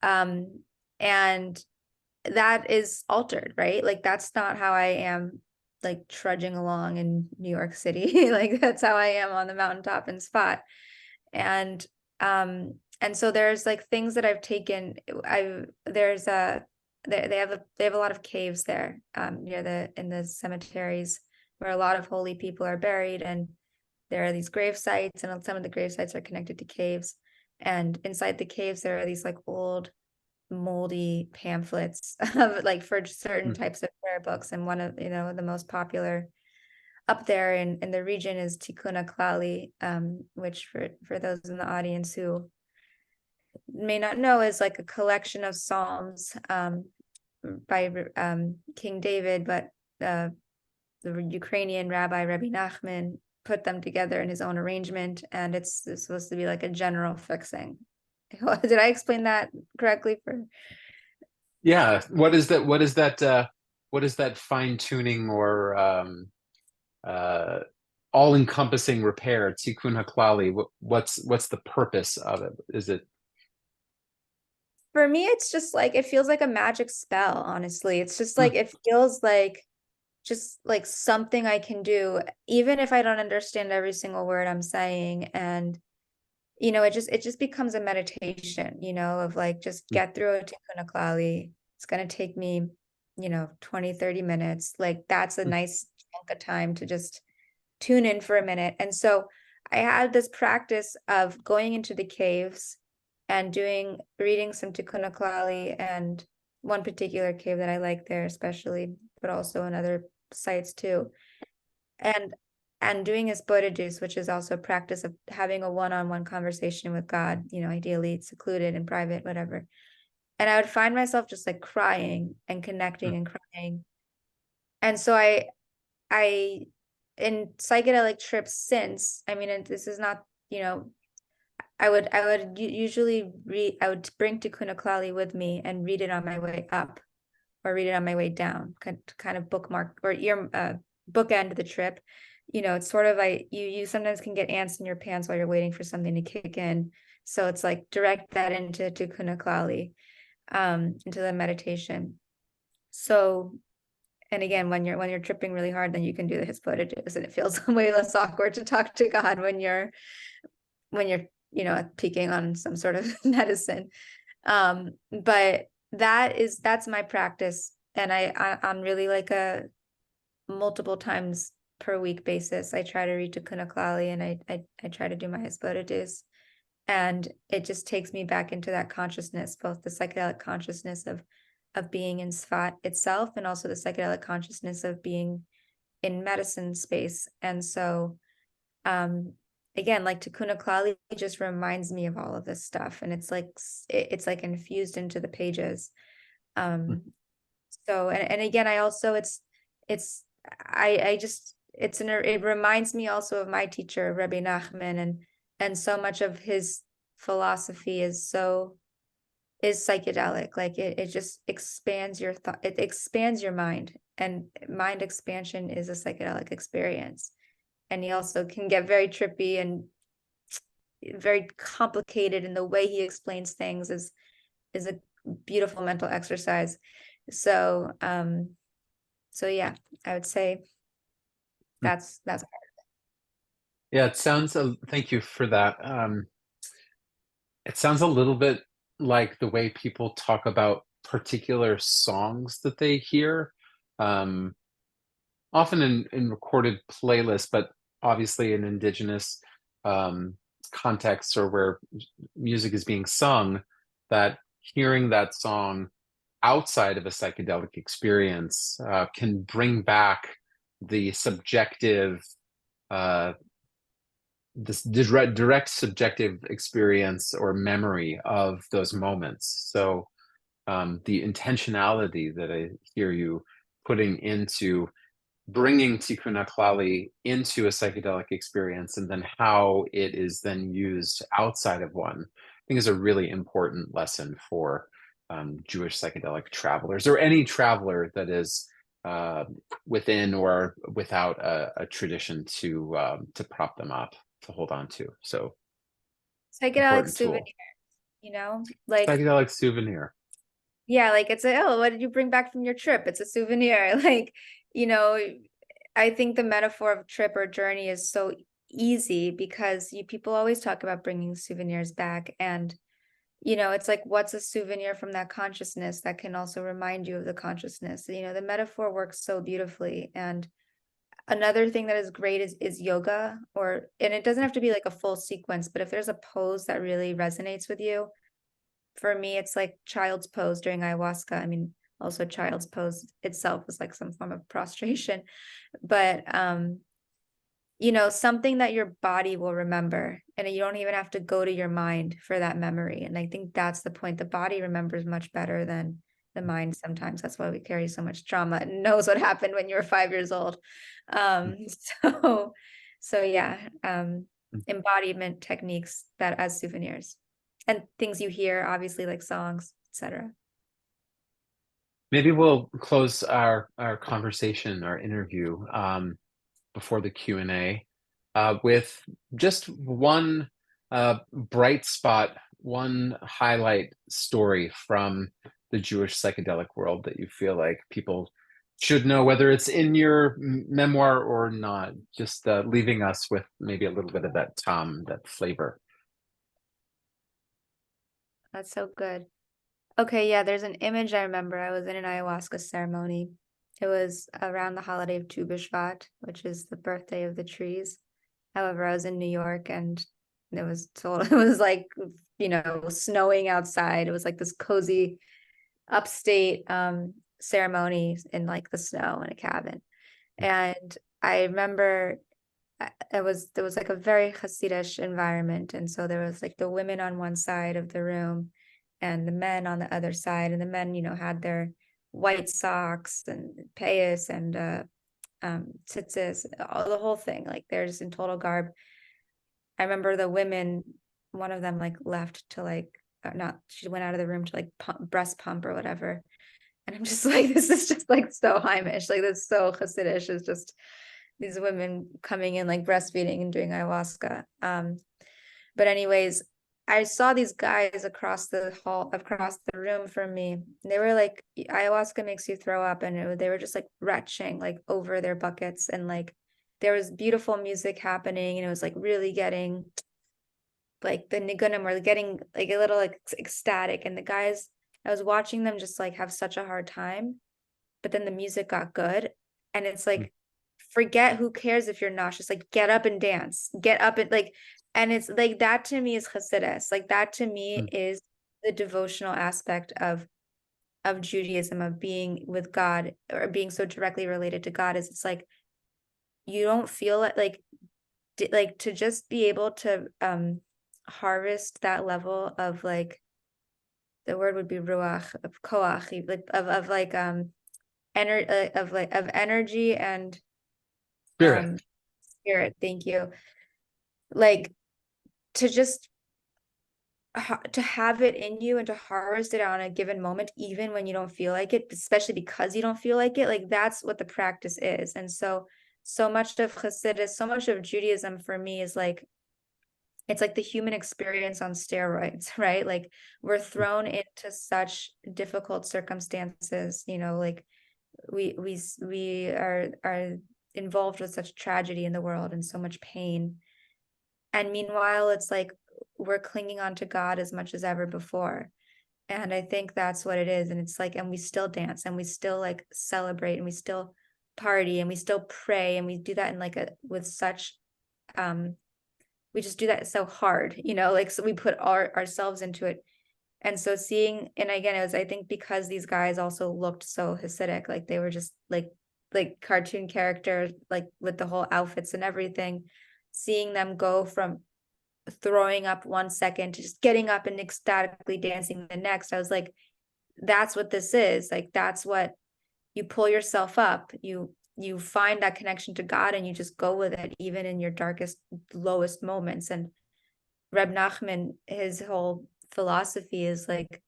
And that is altered, right? Like that's not how I am like trudging along in New York City. Like that's how I am on the mountaintop in Spot. And so there's like things that I've taken. They have a lot of caves there in the cemeteries where a lot of holy people are buried, and there are these grave sites, and some of the grave sites are connected to caves. And inside the caves, there are these like old moldy pamphlets of like for certain types of prayer books. And one of the most popular up there in the region is Tikkun Klali, which for those in the audience who may not know is like a collection of psalms by King David, but the Ukrainian Rabbi Nachman put them together in his own arrangement, and it's supposed to be like a general fixing. Did I explain that correctly? Yeah, what is that fine-tuning or all-encompassing repair, Tikkun HaKlali? What's the purpose of it? Is it? For me, it's just like, it feels like a magic spell, honestly. It's just like, it feels like just like something I can do, even if I don't understand every single word I'm saying. And, it just becomes a meditation, of like, just get through a Tikkun HaKlali. It's going to take me, 20, 30 minutes. Like that's a nice chunk of time to just tune in for a minute. And so I had this practice of going into the caves and reading some Tikkun HaKlali, and one particular cave that I like there especially, but also in other sites too. And doing his buttressing, which is also a practice of having a one-on-one conversation with God, ideally secluded and private, whatever. And I would find myself just like crying and connecting and crying. And so I in psychedelic trips since, I mean, and this is not, I would usually I would bring Tikkun HaKlali with me and read it on my way up or read it on my way down, kind of bookmark or bookend the trip. it's sort of like you sometimes can get ants in your pants while you're waiting for something to kick in. So it's like direct that into tikkun klali, into the meditation. So, and again, when you're tripping really hard, then you can do the reportages, and it feels way less awkward to talk to God when you're peaking on some sort of medicine. But that's my practice, and I'm really like a multiple times per week basis. I try to read tikkun klali, and I try to do my reportages. And it just takes me back into that consciousness, both the psychedelic consciousness of being in Sfat itself, and also the psychedelic consciousness of being in medicine space. And so, again, like tikkun klali just reminds me of all of this stuff, and it's like infused into the pages. So, and again, I also it reminds me also of my teacher, Rabbi Nachman, and so much of his philosophy is psychedelic. Like it just expands your thought, it expands your mind, and mind expansion is a psychedelic experience. And he also can get very trippy and very complicated, and the way he explains things is a beautiful mental exercise. So yeah, I would say that's Yeah, it sounds, thank you for that. It sounds a little bit like the way people talk about particular songs that they hear, often in recorded playlists, but obviously in indigenous contexts, or where music is being sung, that hearing that song outside of a psychedelic experience can bring back the subjective, this direct subjective experience or memory of those moments. So the intentionality that I hear you putting into bringing tikkun klali into a psychedelic experience, and then how it is then used outside of one, I think is a really important lesson for Jewish psychedelic travelers, or any traveler that is within or without a tradition to prop them up, to hold on to. So psychedelic important souvenir, tool. like, Psychedelic souvenir. yeah, like it's oh, what did you bring back from your trip? It's a souvenir. Like, I think the metaphor of trip or journey is so easy, because people always talk about bringing souvenirs back, and it's like, what's a souvenir from that consciousness that can also remind you of the consciousness? The metaphor works so beautifully. And another thing that is great is yoga, and it doesn't have to be like a full sequence, but if there's a pose that really resonates with you, for me, it's like child's pose during ayahuasca. I mean, also child's pose itself is like some form of prostration, but something that your body will remember, and you don't even have to go to your mind for that memory. And I think that's the point. The body remembers much better than the mind sometimes. That's why we carry so much trauma and knows what happened when you were 5 years old. So yeah, embodiment techniques that as souvenirs, and things you hear, obviously, like songs, etc. Maybe we'll close our conversation, our interview, before the Q&A, with just one bright spot, one highlight story from the Jewish psychedelic world that you feel like people should know, whether it's in your memoir or not, just leaving us with maybe a little bit of that that flavor. That's so good. Okay, yeah, there's an image I remember. I was in an ayahuasca ceremony. It was around the holiday of Tu B'Shvat, which is the birthday of the trees. However, I was in New York, and it was like, snowing outside. It was like this cozy upstate ceremony in like the snow in a cabin. And I remember there was like a very Hasidic environment. And so there was like the women on one side of the room and the men on the other side. And the men, had their white socks and payas and tzitzis, the whole thing. Like, they're just in total garb. I remember the women, one of them like left to like, she went out of the room to like breast pump or whatever. And I'm just like, this is just like so Heimish. Like, this is so Hasidic. It's just, these women coming in like breastfeeding and doing ayahuasca. But anyways, I saw these guys across the hall, across the room from me. They were like, ayahuasca makes you throw up, and they were just like retching like over their buckets, and like there was beautiful music happening, and it was like really getting like the nigunim were getting like a little like ecstatic, and the guys, I was watching them just like have such a hard time, but then the music got good, and it's like, forget who cares if you're nauseous, like get up and dance, get up and like, and it's like that to me is Hasidus, like that to me Mm. is the devotional aspect of Judaism, of being with God or being so directly related to God, is it's like you don't feel it like to just be able to harvest that level of like, the word would be ruach, of koach, like of like energy, of energy and Spirit. spirit, thank you, like to just to have it in you and to harvest it on a given moment, even when you don't feel like it, especially because you don't feel like it, like that's what the practice is. And so much of Hasidus, so much of Judaism for me is like, it's like the human experience on steroids, right? Like we're thrown into such difficult circumstances, you know, like we are involved with such tragedy in the world and so much pain. And meanwhile, it's like we're clinging on to God as much as ever before. And I think that's what it is. And it's like, and we still dance and we still like celebrate and we still party and we still pray, and we do that in like a with such we just do that so hard, you know, like so we put ourselves into it. And so seeing, and again, it was, I think because these guys also looked so Hasidic, like they were just like cartoon characters, like with the whole outfits and everything, seeing them go from throwing up 1 second to just getting up and ecstatically dancing the next, I was like, that's what this is. Like that's what, you pull yourself up, you find that connection to God, and you just go with it even in your darkest, lowest moments. And Reb Nachman, his whole philosophy is like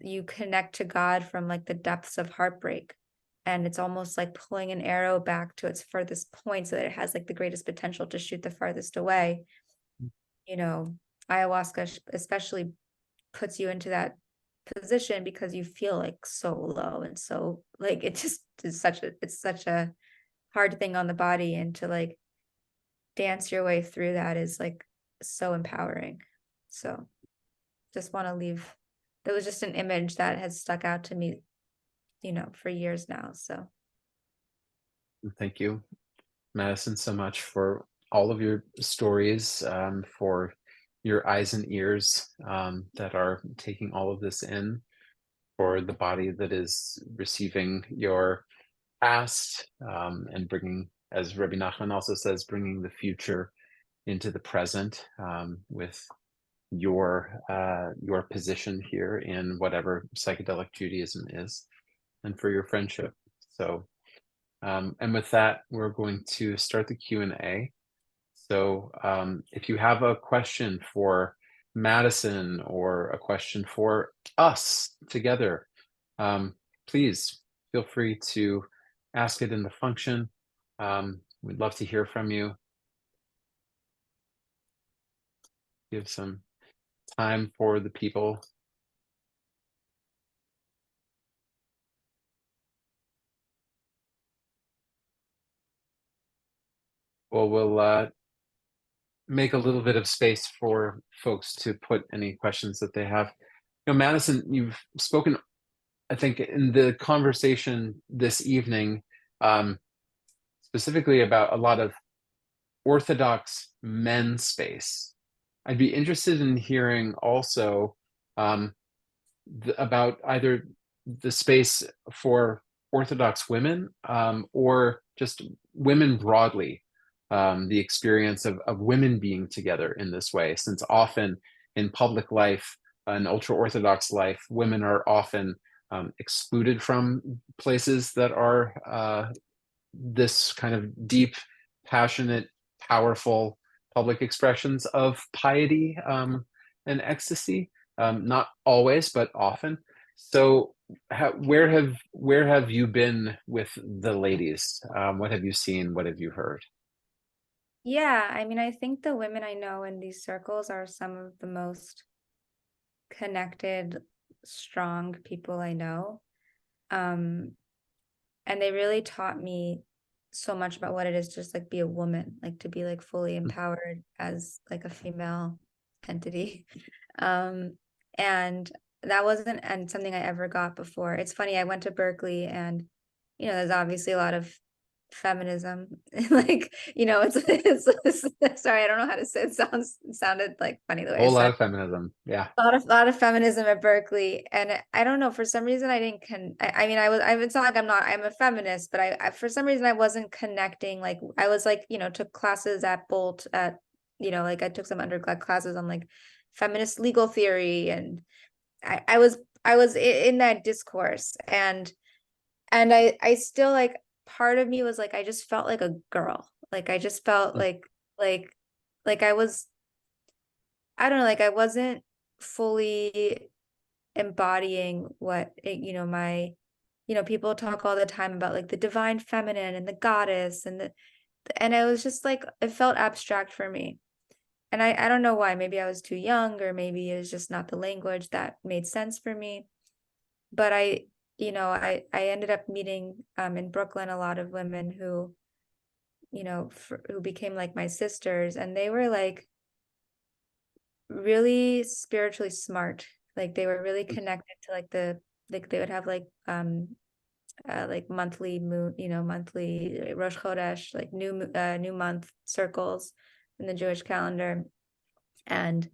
you connect to God from like the depths of heartbreak, and it's almost like pulling an arrow back to its furthest point so that it has like the greatest potential to shoot the farthest away. You know, ayahuasca especially puts you into that position because you feel like so low, and so like it just is such a hard thing on the body, and to like dance your way through that is like so empowering. So just want to leave, that was just an image that has stuck out to me, you know, for years now. So Thank you, Madison, so much for all of your stories, for your eyes and ears that are taking all of this in, for the body that is receiving your past and bringing, as Rabbi Nachman also says, bringing the future into the present with your position here in whatever psychedelic Judaism is, and for your friendship. So, and with that, we're going to start the Q&A. So if you have a question for Madison or a question for us together, please feel free to ask it in the function. We'd love to hear from you. Give some time for the people. Well, we'll make a little bit of space for folks to put any questions that they have. You know, Madison, you've spoken, I think, in the conversation this evening, specifically about a lot of Orthodox men space. I'd be interested in hearing also about either the space for Orthodox women or just women broadly, the experience of women being together in this way, since often in public life, in ultra-Orthodox life, women are often excluded from places that are this kind of deep, passionate, powerful public expressions of piety and ecstasy. Not always, but often. So where have you been with the ladies? What have you seen? What have you heard? Yeah, I mean, I think the women I know in these circles are some of the most connected, strong people I know. Um, and they really taught me so much about what it is to just like be a woman, like to be like fully empowered as like a female entity. And that wasn't and something I ever got before. It's funny, I went to Berkeley and there's obviously a lot of feminism. Like, it's sorry, I don't know how to say it. Sounded like funny the way I Whole lot said of feminism. Yeah. lot of feminism at Berkeley, and I don't know, for some reason I didn't I mean it's not like I'm a feminist, but I for some reason I wasn't connecting. Like I was like, took classes at Bolt at like I took some undergrad classes on like feminist legal theory, and I was in that discourse, and I still like, part of me was like, I just felt like a girl. Like I just felt like like I was, I don't know, like I wasn't fully embodying what my people talk all the time about like the divine feminine and the goddess and it was just like it felt abstract for me. And I don't know why. Maybe I was too young, or maybe it was just not the language that made sense for me. But I ended up meeting in Brooklyn a lot of women who who became like my sisters, and they were like really spiritually smart. Like they were really connected to like like they would have like monthly moon, monthly Rosh Chodesh, like new month circles in the Jewish calendar. And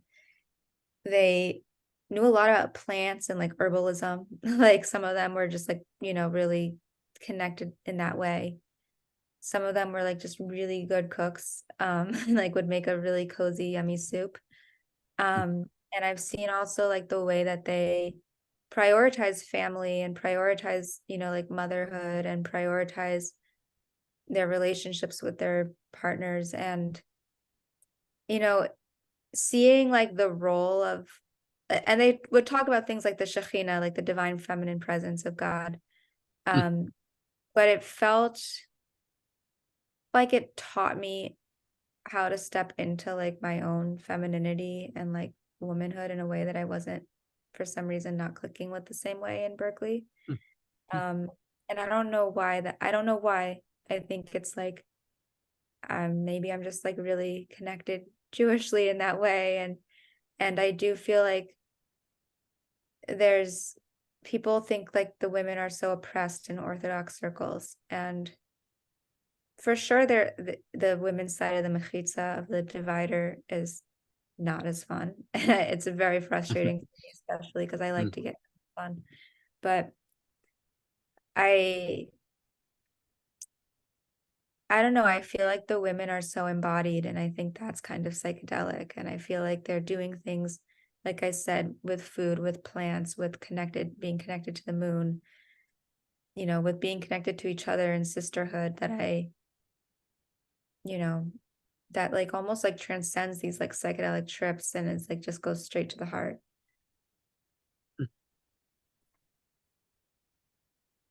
they knew a lot about plants and like herbalism. Like some of them were just like, really connected in that way. Some of them were like just really good cooks, and like would make a really cozy, yummy soup. And I've seen also like the way that they prioritize family and prioritize, like motherhood, and prioritize their relationships with their partners. And, you know, seeing like the role of, and they would talk about things like the Shekhinah, like the divine feminine presence of God. But it felt like it taught me how to step into like my own femininity and like womanhood in a way that I wasn't, for some reason, not clicking with the same way in Berkeley. And I don't know why. I think it's like maybe I'm just like really connected Jewishly in that way. And I do feel like there's people think like the women are so oppressed in Orthodox circles, and for sure the women's side of the mechitza, of the divider, is not as fun. It's very frustrating for me, especially because I like to get fun. But I don't know, I feel like the women are so embodied, and I think that's kind of psychedelic. And I feel like they're doing things, like I said, with food, with plants, with being connected to the moon, with being connected to each other in sisterhood, you know, that like almost like transcends these like psychedelic trips, and it's like just goes straight to the heart.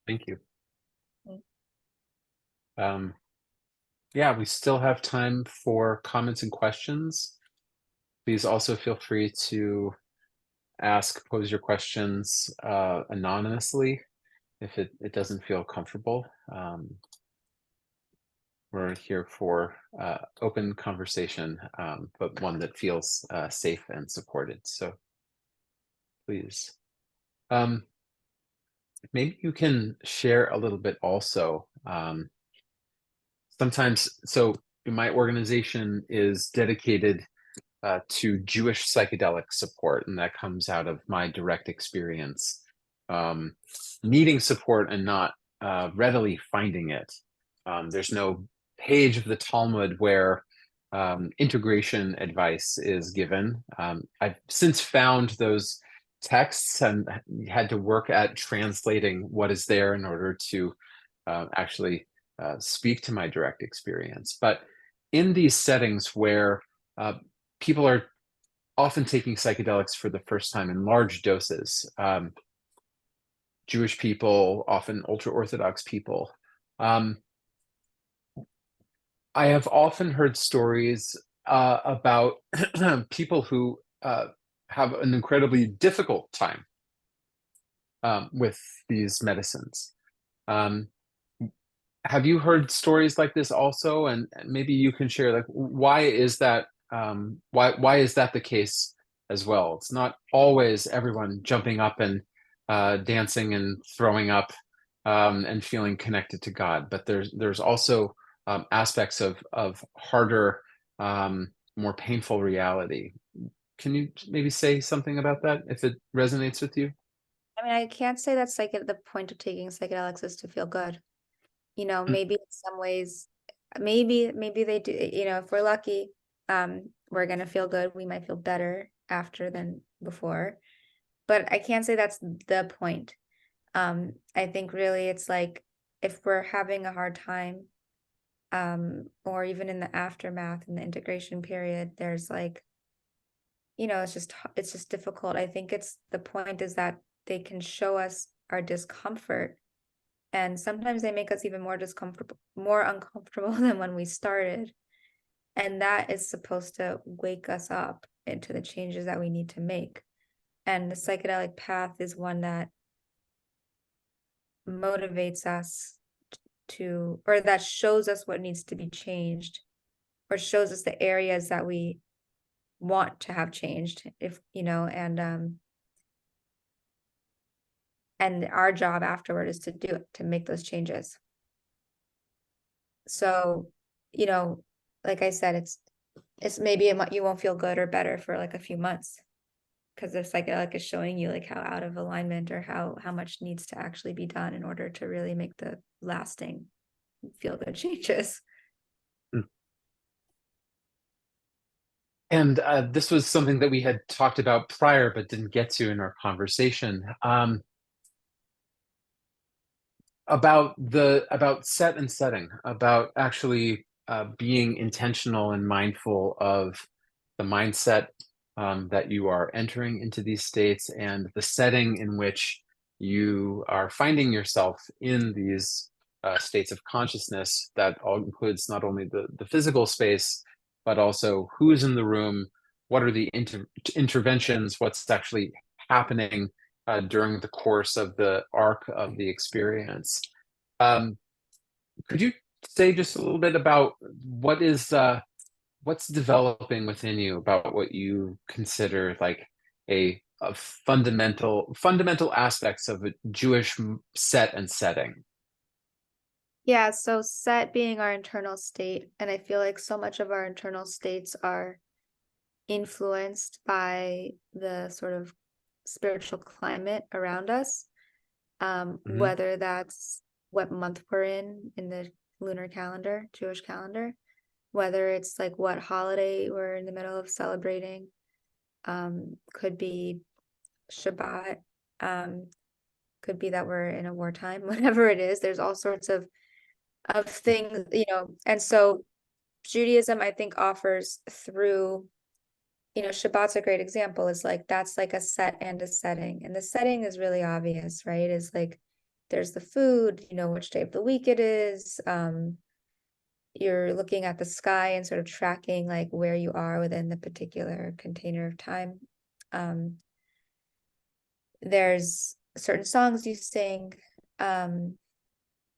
Thank you. Yeah, we still have time for comments and questions. Please also feel free to pose your questions anonymously if it doesn't feel comfortable. We're here for open conversation, but one that feels safe and supported. So please. Maybe you can share a little bit also. Sometimes, so my organization is dedicated to Jewish psychedelic support, and that comes out of my direct experience needing support and not readily finding it. There's no page of the Talmud where integration advice is given. I've since found those texts and had to work at translating what is there in order to actually speak to my direct experience. But in these settings where people are often taking psychedelics for the first time in large doses, Jewish people, often ultra-Orthodox people. I have often heard stories about people who have an incredibly difficult time with these medicines. Have you heard stories like this also? And maybe you can share, like, why is that? Why is that the case as well? It's not always everyone jumping up and dancing and throwing up and feeling connected to God, but there's also aspects of harder, more painful reality. Can you maybe say something about that if it resonates with you? I mean, I can't say that's like the point of taking psychedelics is to feel good. Maybe in some ways, maybe they do, if we're lucky, we're gonna feel good. We might feel better after than before. But I can't say that's the point. I think really it's like if we're having a hard time, or even in the aftermath in the integration period, there's like, it's just difficult. I think it's the point is that they can show us our discomfort, and sometimes they make us even more uncomfortable than when we started. And that is supposed to wake us up into the changes that we need to make. And the psychedelic path is one that motivates us or that shows us what needs to be changed, or shows us the areas that we want to have changed, and our job afterward is to do it, to make those changes. So, like I said, it's maybe you won't feel good or better for like a few months, because the psychedelic is showing you like how out of alignment or how much needs to actually be done in order to really make the lasting feel good changes. And this was something that we had talked about prior, but didn't get to in our conversation. About set and setting, about actually being intentional and mindful of the mindset that you are entering into these states and the setting in which you are finding yourself in these states of consciousness. That all includes not only the physical space, but also who's in the room, what are the interventions, what's actually happening during the course of the arc of the experience. Could you say just a little bit about what's developing within you about what you consider like a fundamental aspects of a Jewish set and setting? Yeah, so set being our internal state, and I feel like so much of our internal states are influenced by the sort of spiritual climate around us, whether that's what month we're in the lunar calendar, Jewish calendar, whether it's like what holiday we're in the middle of celebrating, could be Shabbat, could be that we're in a wartime, whatever it is. There's all sorts of things, and so Judaism, I think, offers through, Shabbat's a great example. Is like that's like a set and a setting, and the setting is really obvious, right? Is like there's the food, which day of the week it is. You're looking at the sky and sort of tracking like where you are within the particular container of time. There's certain songs you sing.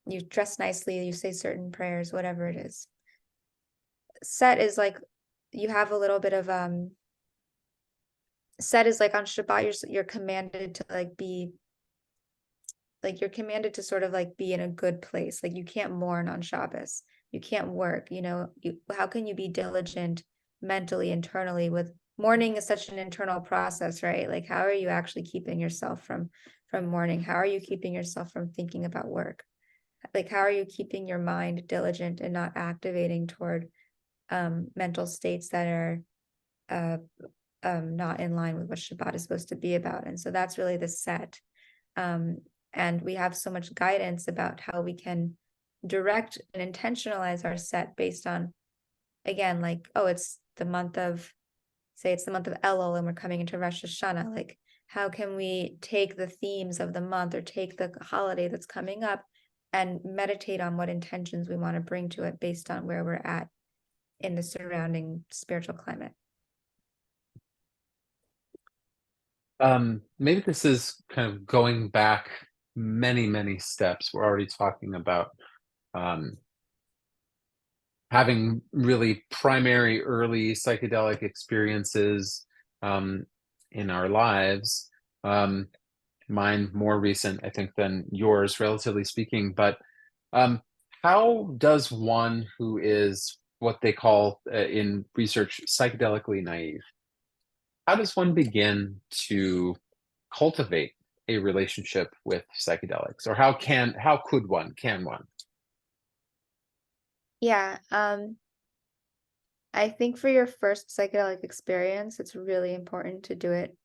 You dress nicely, you say certain prayers, whatever it is. Set is like you have a little bit of set is like on Shabbat, you're commanded to like be like you're commanded to sort of like be in a good place. Like you can't mourn on Shabbos. You can't work, how can you be diligent mentally, internally? With mourning is such an internal process, right? Like how are you actually keeping yourself from mourning? How are you keeping yourself from thinking about work? Like how are you keeping your mind diligent and not activating toward mental states that are not in line with what Shabbat is supposed to be about? And so that's really the set. And we have so much guidance about how we can direct and intentionalize our set based on, again, like, oh, it's the month of Elul and we're coming into Rosh Hashanah. Like, how can we take the themes of the month or take the holiday that's coming up and meditate on what intentions we want to bring to it based on where we're at in the surrounding spiritual climate. Maybe this is kind of going back many, many steps. We're already talking about having really primary early psychedelic experiences in our lives. Mine more recent, I think, than yours, relatively speaking. But how does one who is what they call in research psychedelically naive, how does one begin to cultivate a relationship with psychedelics, or how could one, can one? Yeah, I think for your first psychedelic experience, it's really important to do it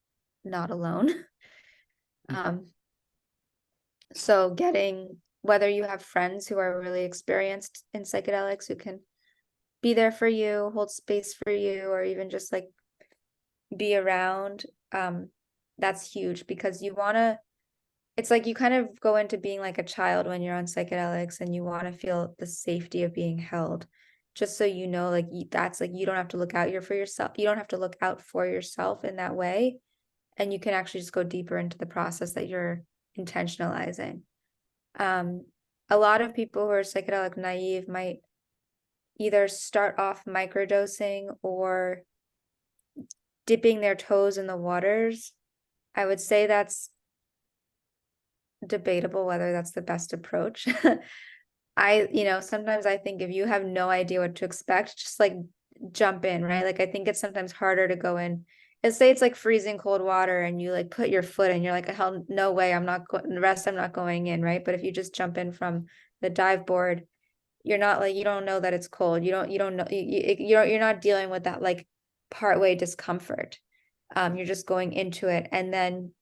not alone. So getting, whether you have friends who are really experienced in psychedelics who can be there for you, hold space for you, or even just like be around, that's huge, because you want to, it's like you kind of go into being like a child when you're on psychedelics, and you want to feel the safety of being held, just so you know, like that's like you don't have to look out for yourself. You don't have to look out for yourself in that way, and you can actually just go deeper into the process that you're intentionalizing. A lot of people who are psychedelic naive might either start off microdosing or dipping their toes in the waters. I would say that's debatable whether that's the best approach. Sometimes I think if you have no idea what to expect, just like jump in, right? Like I think it's sometimes harder to go in. And say it's like freezing cold water and you like put your foot in, you're like, hell, no way, I'm not going, the rest I'm not going in, right? But if you just jump in from the dive board, you're not like, you don't know that it's cold. You don't know, you're not dealing with that like partway discomfort. You're just going into it. And then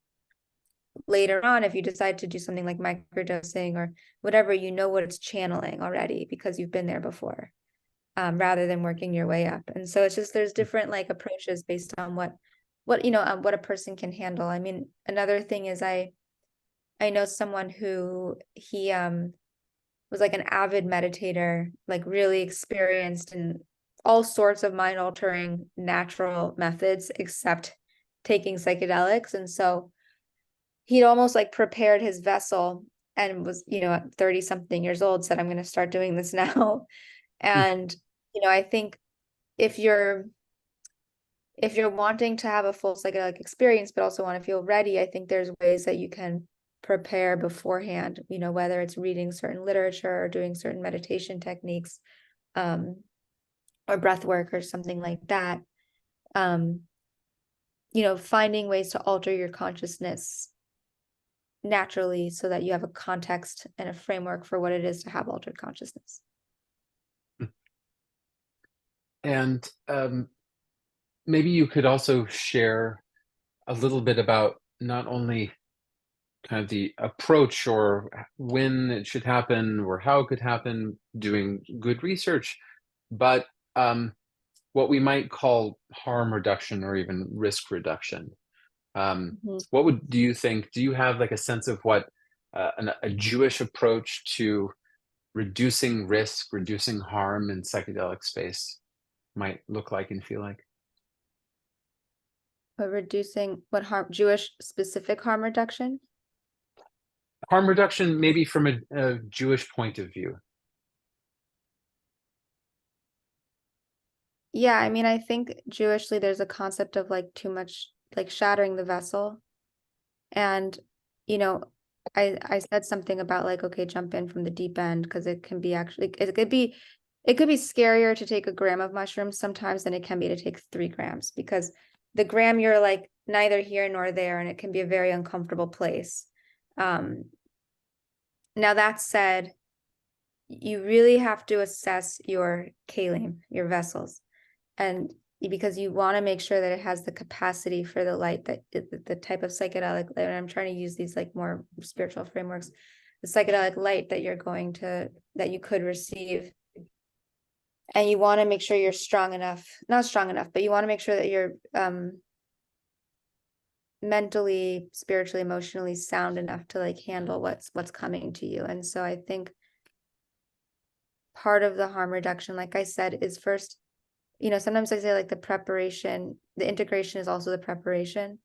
later on, if you decide to do something like microdosing or whatever, you know what it's channeling already because you've been there before, rather than working your way up. And so it's just, there's different like approaches based on what a person can handle. I mean, another thing is I know someone who he was like an avid meditator, like really experienced in all sorts of mind altering natural methods except taking psychedelics. And so he'd almost like prepared his vessel and was, at 30 something years old, said, I'm going to start doing this now. And, I think if you're wanting to have a full psychedelic experience, but also want to feel ready, I think there's ways that you can prepare beforehand, whether it's reading certain literature or doing certain meditation techniques, or breath work or something like that. Finding ways to alter your consciousness naturally so that you have a context and a framework for what it is to have altered consciousness. And maybe you could also share a little bit about not only kind of the approach or when it should happen or how it could happen, doing good research, but what we might call harm reduction or even risk reduction. What do you think? Do you have like a sense of what a Jewish approach to reducing risk, reducing harm in psychedelic space might look like and feel like? But reducing what harm, Jewish specific harm reduction? Harm reduction, maybe from a Jewish point of view. Yeah, I mean, I think Jewishly there's a concept of like too much, like shattering the vessel. And, I said something about like, okay, jump in from the deep end, because it can be actually, it could be scarier to take a gram of mushrooms sometimes than it can be to take 3 grams, because the gram you're like neither here nor there, and it can be a very uncomfortable place. Now that said, you really have to assess your kalim, your vessels, and because you want to make sure that it has the capacity for the light, that the type of psychedelic light, and I'm trying to use these like more spiritual frameworks, the psychedelic light that that you could receive. And you want to make sure you're not strong enough, but you want to make sure that you're mentally, spiritually, emotionally sound enough to like handle what's coming to you. And so I think part of the harm reduction, like I said, is first, sometimes I say like the preparation, the integration is also the preparation,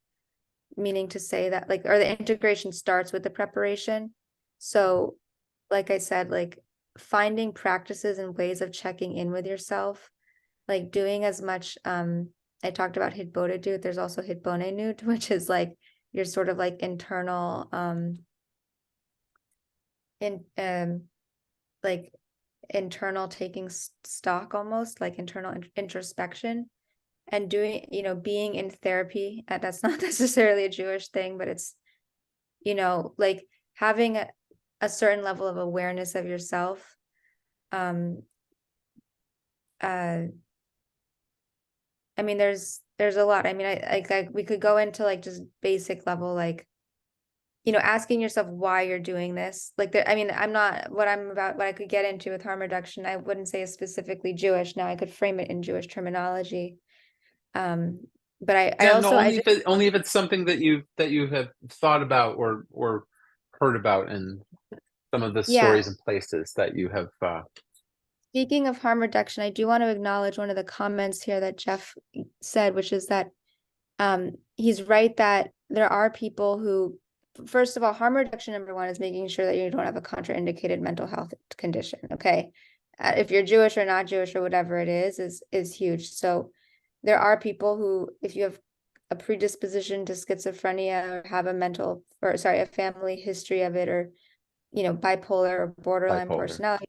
meaning to say that like, or the integration starts with the preparation. So like I said, like finding practices and ways of checking in with yourself, like doing as much, I talked about hitbodedut, there's also hitbonenut, which is like your sort of like internal, like internal taking stock, almost like internal introspection, and doing, being in therapy. And that's not necessarily a Jewish thing, but it's, like having a certain level of awareness of yourself. I mean, there's a lot. I mean, I we could go into like just basic level, like, asking yourself why you're doing this. Like, I mean, I'm not what I could get into with harm reduction, I wouldn't say is specifically Jewish. Now I could frame it in Jewish terminology. But I Yeah, also, no, only if it's something that you have thought about or heard about in some of the yeah, stories and places that you have. speaking of harm reduction, I do want to acknowledge one of the comments here that Jeff said, which is that he's right that there are people who, first of all, harm reduction number one is making sure that you don't have a contraindicated mental health condition. Okay, if you're Jewish or not Jewish or whatever it is huge. So there are people who, if you have a predisposition to schizophrenia or have a family history of it, or bipolar or borderline Bipolar. personality,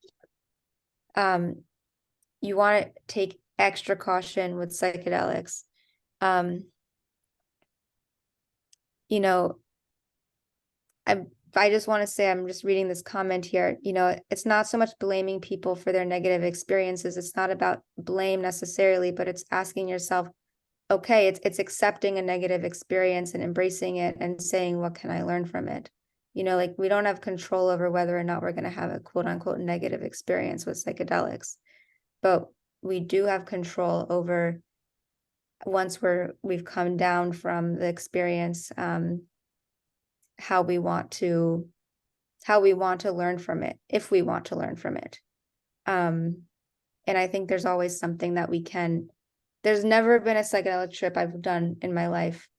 you want to take extra caution with psychedelics. I just want to say, I'm just reading this comment here, it's not so much blaming people for their negative experiences. It's not about blame necessarily, but it's asking yourself, okay, it's accepting a negative experience and embracing it and saying, what can I learn from it? Like we don't have control over whether or not we're going to have a quote unquote negative experience with psychedelics, but we do have control over, once we've come down from the experience, how we want to learn from it, if we want to learn from it. And I think there's always something that there's never been a psychedelic trip I've done in my life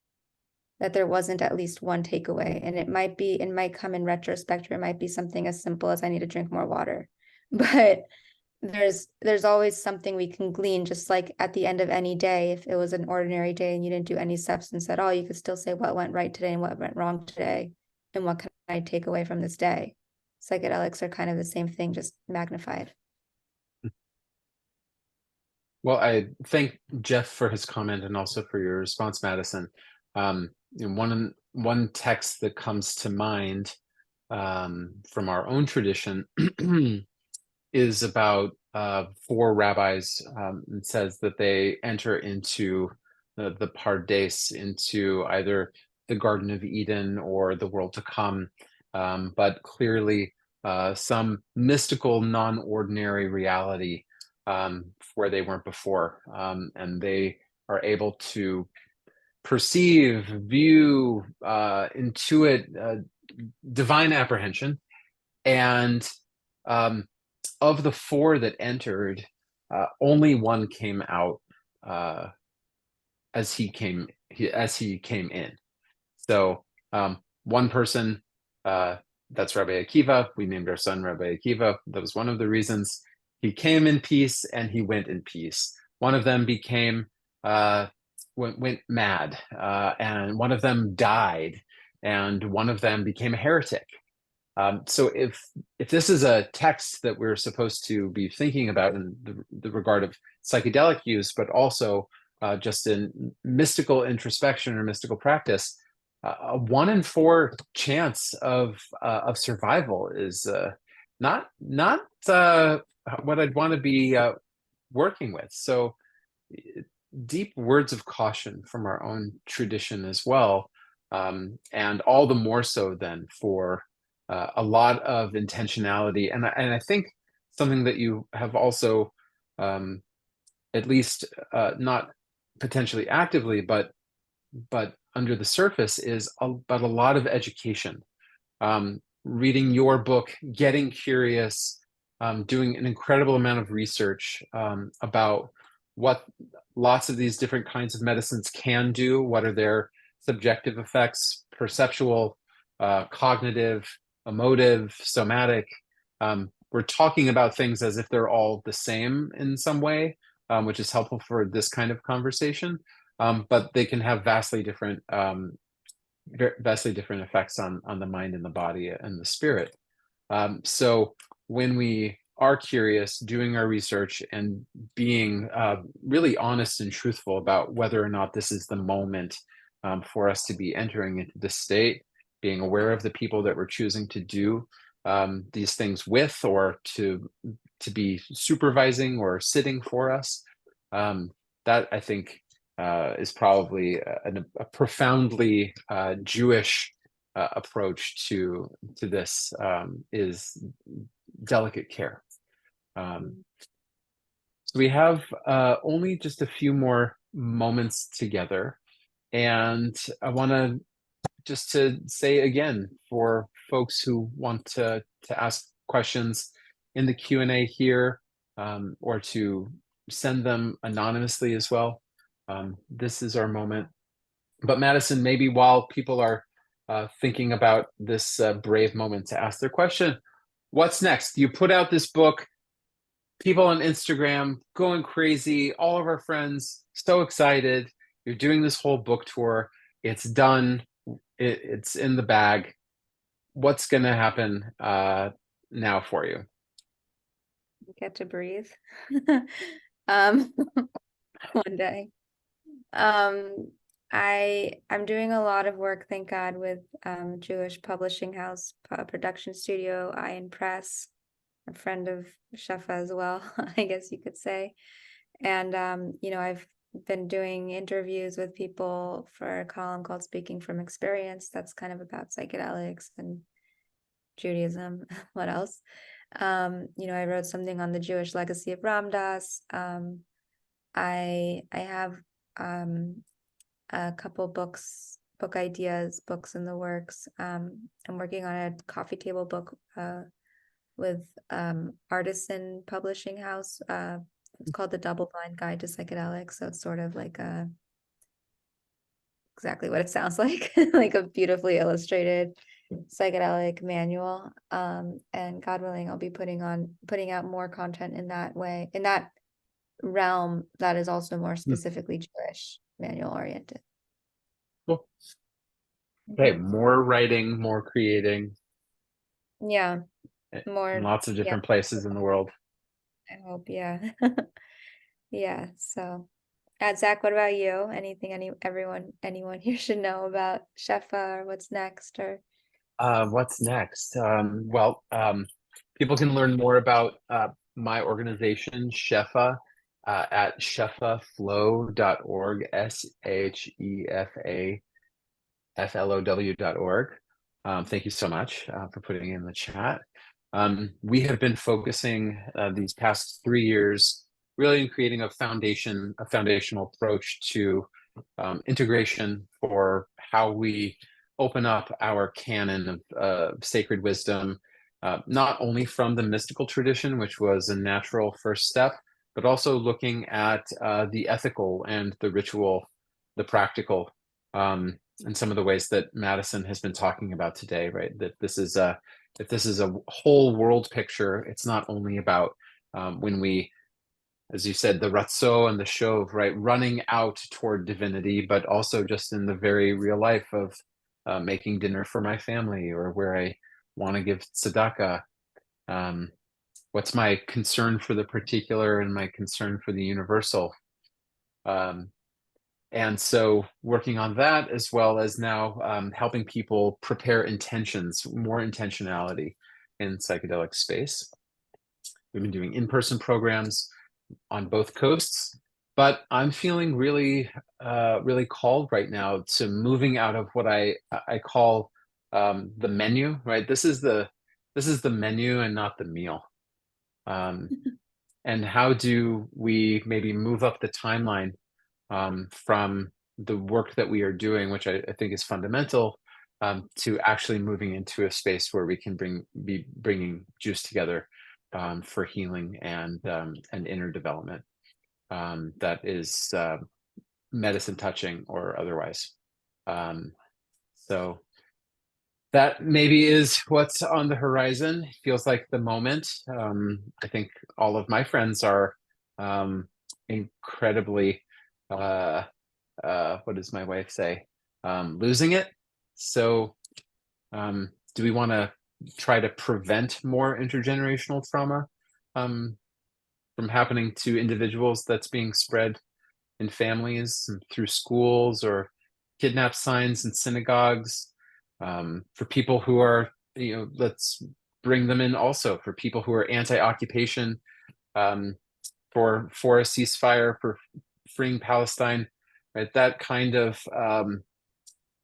that there wasn't at least one takeaway. And it might come in retrospect, or it might be something as simple as I need to drink more water. But there's always something we can glean, just like at the end of any day. If it was an ordinary day and you didn't do any substance at all, you could still say what went right today and what went wrong today, and what can I take away from this day. Psychedelics are kind of the same thing, just magnified. Well, I thank Jeff for his comment and also for your response, Madison. One text that comes to mind from our own tradition is about four rabbis, and says that they enter into the Pardes, into either the Garden of Eden or the world to come, but clearly some mystical, non-ordinary reality where they weren't before, and they are able to perceive, view, intuit divine apprehension. And of the four that entered, only one came out as he came in. So one person, that's Rabbi Akiva. We named our son Rabbi Akiva. That was one of the reasons. He came in peace and he went in peace. One of them went mad, and one of them died, and one of them became a heretic. So if this is a text that we're supposed to be thinking about in the regard of psychedelic use, but also just in mystical introspection or mystical practice, a 1 in 4 chance of survival is not what I'd want to be working with. So deep words of caution from our own tradition as well, and all the more so then for a lot of intentionality, and I think something that you have also, at least not potentially actively, but under the surface is about a lot of education. Reading your book, getting curious, doing an incredible amount of research about what lots of these different kinds of medicines can do, what are their subjective effects, perceptual, cognitive, emotive, somatic. We're talking about things as if they're all the same in some way, which is helpful for this kind of conversation. But they can have vastly different effects on the mind and the body and the spirit. So when we are curious, doing our research and being really honest and truthful about whether or not this is the moment for us to be entering into this state, being aware of the people that we're choosing to do these things with, or to be supervising or sitting for us, that I think is probably a profoundly Jewish approach to this, is delicate care. So we have only just a few more moments together, and I want to just to say again, for folks who want to ask questions in the Q&A here, or to send them anonymously as well, this is our moment. But Madison, maybe while people are thinking about this brave moment to ask their question, what's next? You put out this book, people on Instagram going crazy, all of our friends so excited. You're doing this whole book tour. It's done. It's in the bag. What's going to happen now for you? Get to breathe. One day. I'm doing a lot of work, thank God, with Jewish publishing house, production studio, Iron Press, a friend of Shefa as well, I guess you could say. And I've been doing interviews with people for a column called Speaking from Experience. That's kind of about psychedelics and Judaism. What else? I wrote something on the Jewish legacy of Ram Dass. I have a couple book ideas, books in the works. I'm working on a coffee table book with Artisan Publishing House. It's called The Double Blind Guide to Psychedelics. So it's sort of like exactly what it sounds like, like a beautifully illustrated psychedelic manual. And God willing, I'll be putting out more content in that way, in that realm that is also more specifically Jewish, manual oriented. Cool. Okay, more writing, more creating. Yeah, more in lots of different places in the world. I hope, yeah. Yeah, so Zach, what about you? Anything anyone here should know about Shefa, or what's next? Or what's next? People can learn more about my organization, Shefa, at shefaflow.org, SHEFAFLOW.org. Thank you so much for putting it in the chat. We have been focusing these past 3 years really in creating a foundational approach to integration for how we open up our canon of sacred wisdom, not only from the mystical tradition, which was a natural first step, but also looking at the ethical and the ritual, the practical, and some of the ways that Madison has been talking about today, right? That this is a whole world picture. It's not only about when we, as you said, the ratzo and the shov, right, running out toward divinity, but also just in the very real life of making dinner for my family, or where I want to give tzedakah. What's my concern for the particular and my concern for the universal? And so working on that, as well as now helping people prepare intentions, more intentionality in psychedelic space. We've been doing in-person programs on both coasts, but I'm feeling really, really called right now to moving out of what I call the menu, right? This is the menu and not the meal. And how do we maybe move up the timeline from the work that we are doing, which I think is fundamental, to actually moving into a space where we can be bringing Jews together for healing and inner development that is medicine touching or otherwise. So that maybe is what's on the horizon. It feels like the moment. I think all of my friends are incredibly, what does my wife say? Losing it. So do we want to try to prevent more intergenerational trauma from happening to individuals that's being spread in families and through schools, or kidnap signs in synagogues? For people who are, let's bring them in also, for people who are anti-occupation, for a ceasefire, for freeing Palestine, right? That kind of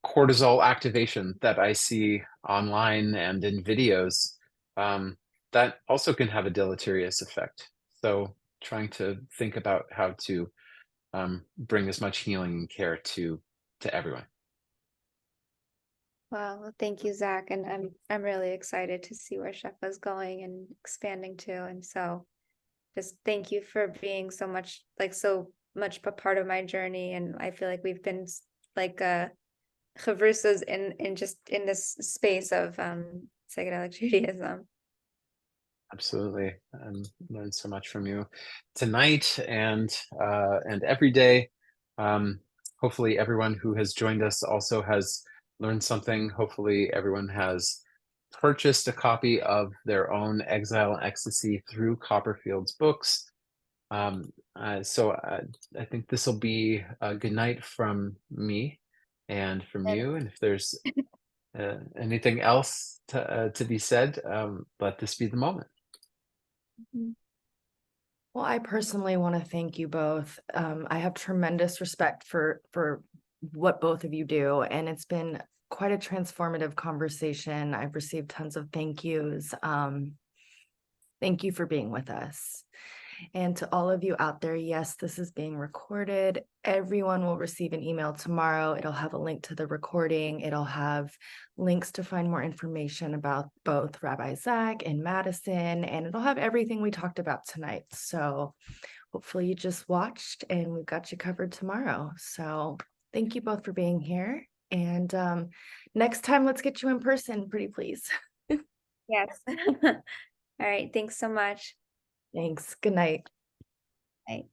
cortisol activation that I see online and in videos, that also can have a deleterious effect. So trying to think about how to bring as much healing and care to everyone. Well, thank you, Zach, and I'm really excited to see where Shefa's going and expanding to. And so, just thank you for being so much a part of my journey. And I feel like we've been like chavrusas in this space of psychedelic Judaism. Absolutely, learned so much from you tonight and every day. Hopefully, everyone who has joined us also has learned something. Hopefully, everyone has purchased a copy of their own Exile and Ecstasy through Copperfield's books. So I think this will be a good night from me and from you. And if there's anything else to be said, let this be the moment. Well, I personally want to thank you both. I have tremendous respect for what both of you do, and it's been quite a transformative conversation. I've received tons of thank yous. Thank you for being with us. And to all of you out there, yes, this is being recorded. Everyone will receive an email tomorrow. It'll have a link to the recording. It'll have links to find more information about both Rabbi Zach and Madison, and it'll have everything we talked about tonight. So hopefully you just watched and we've got you covered tomorrow. So thank you both for being here. And next time, let's get you in person, pretty please. Yes. All right. Thanks so much. Thanks. Good night. Bye.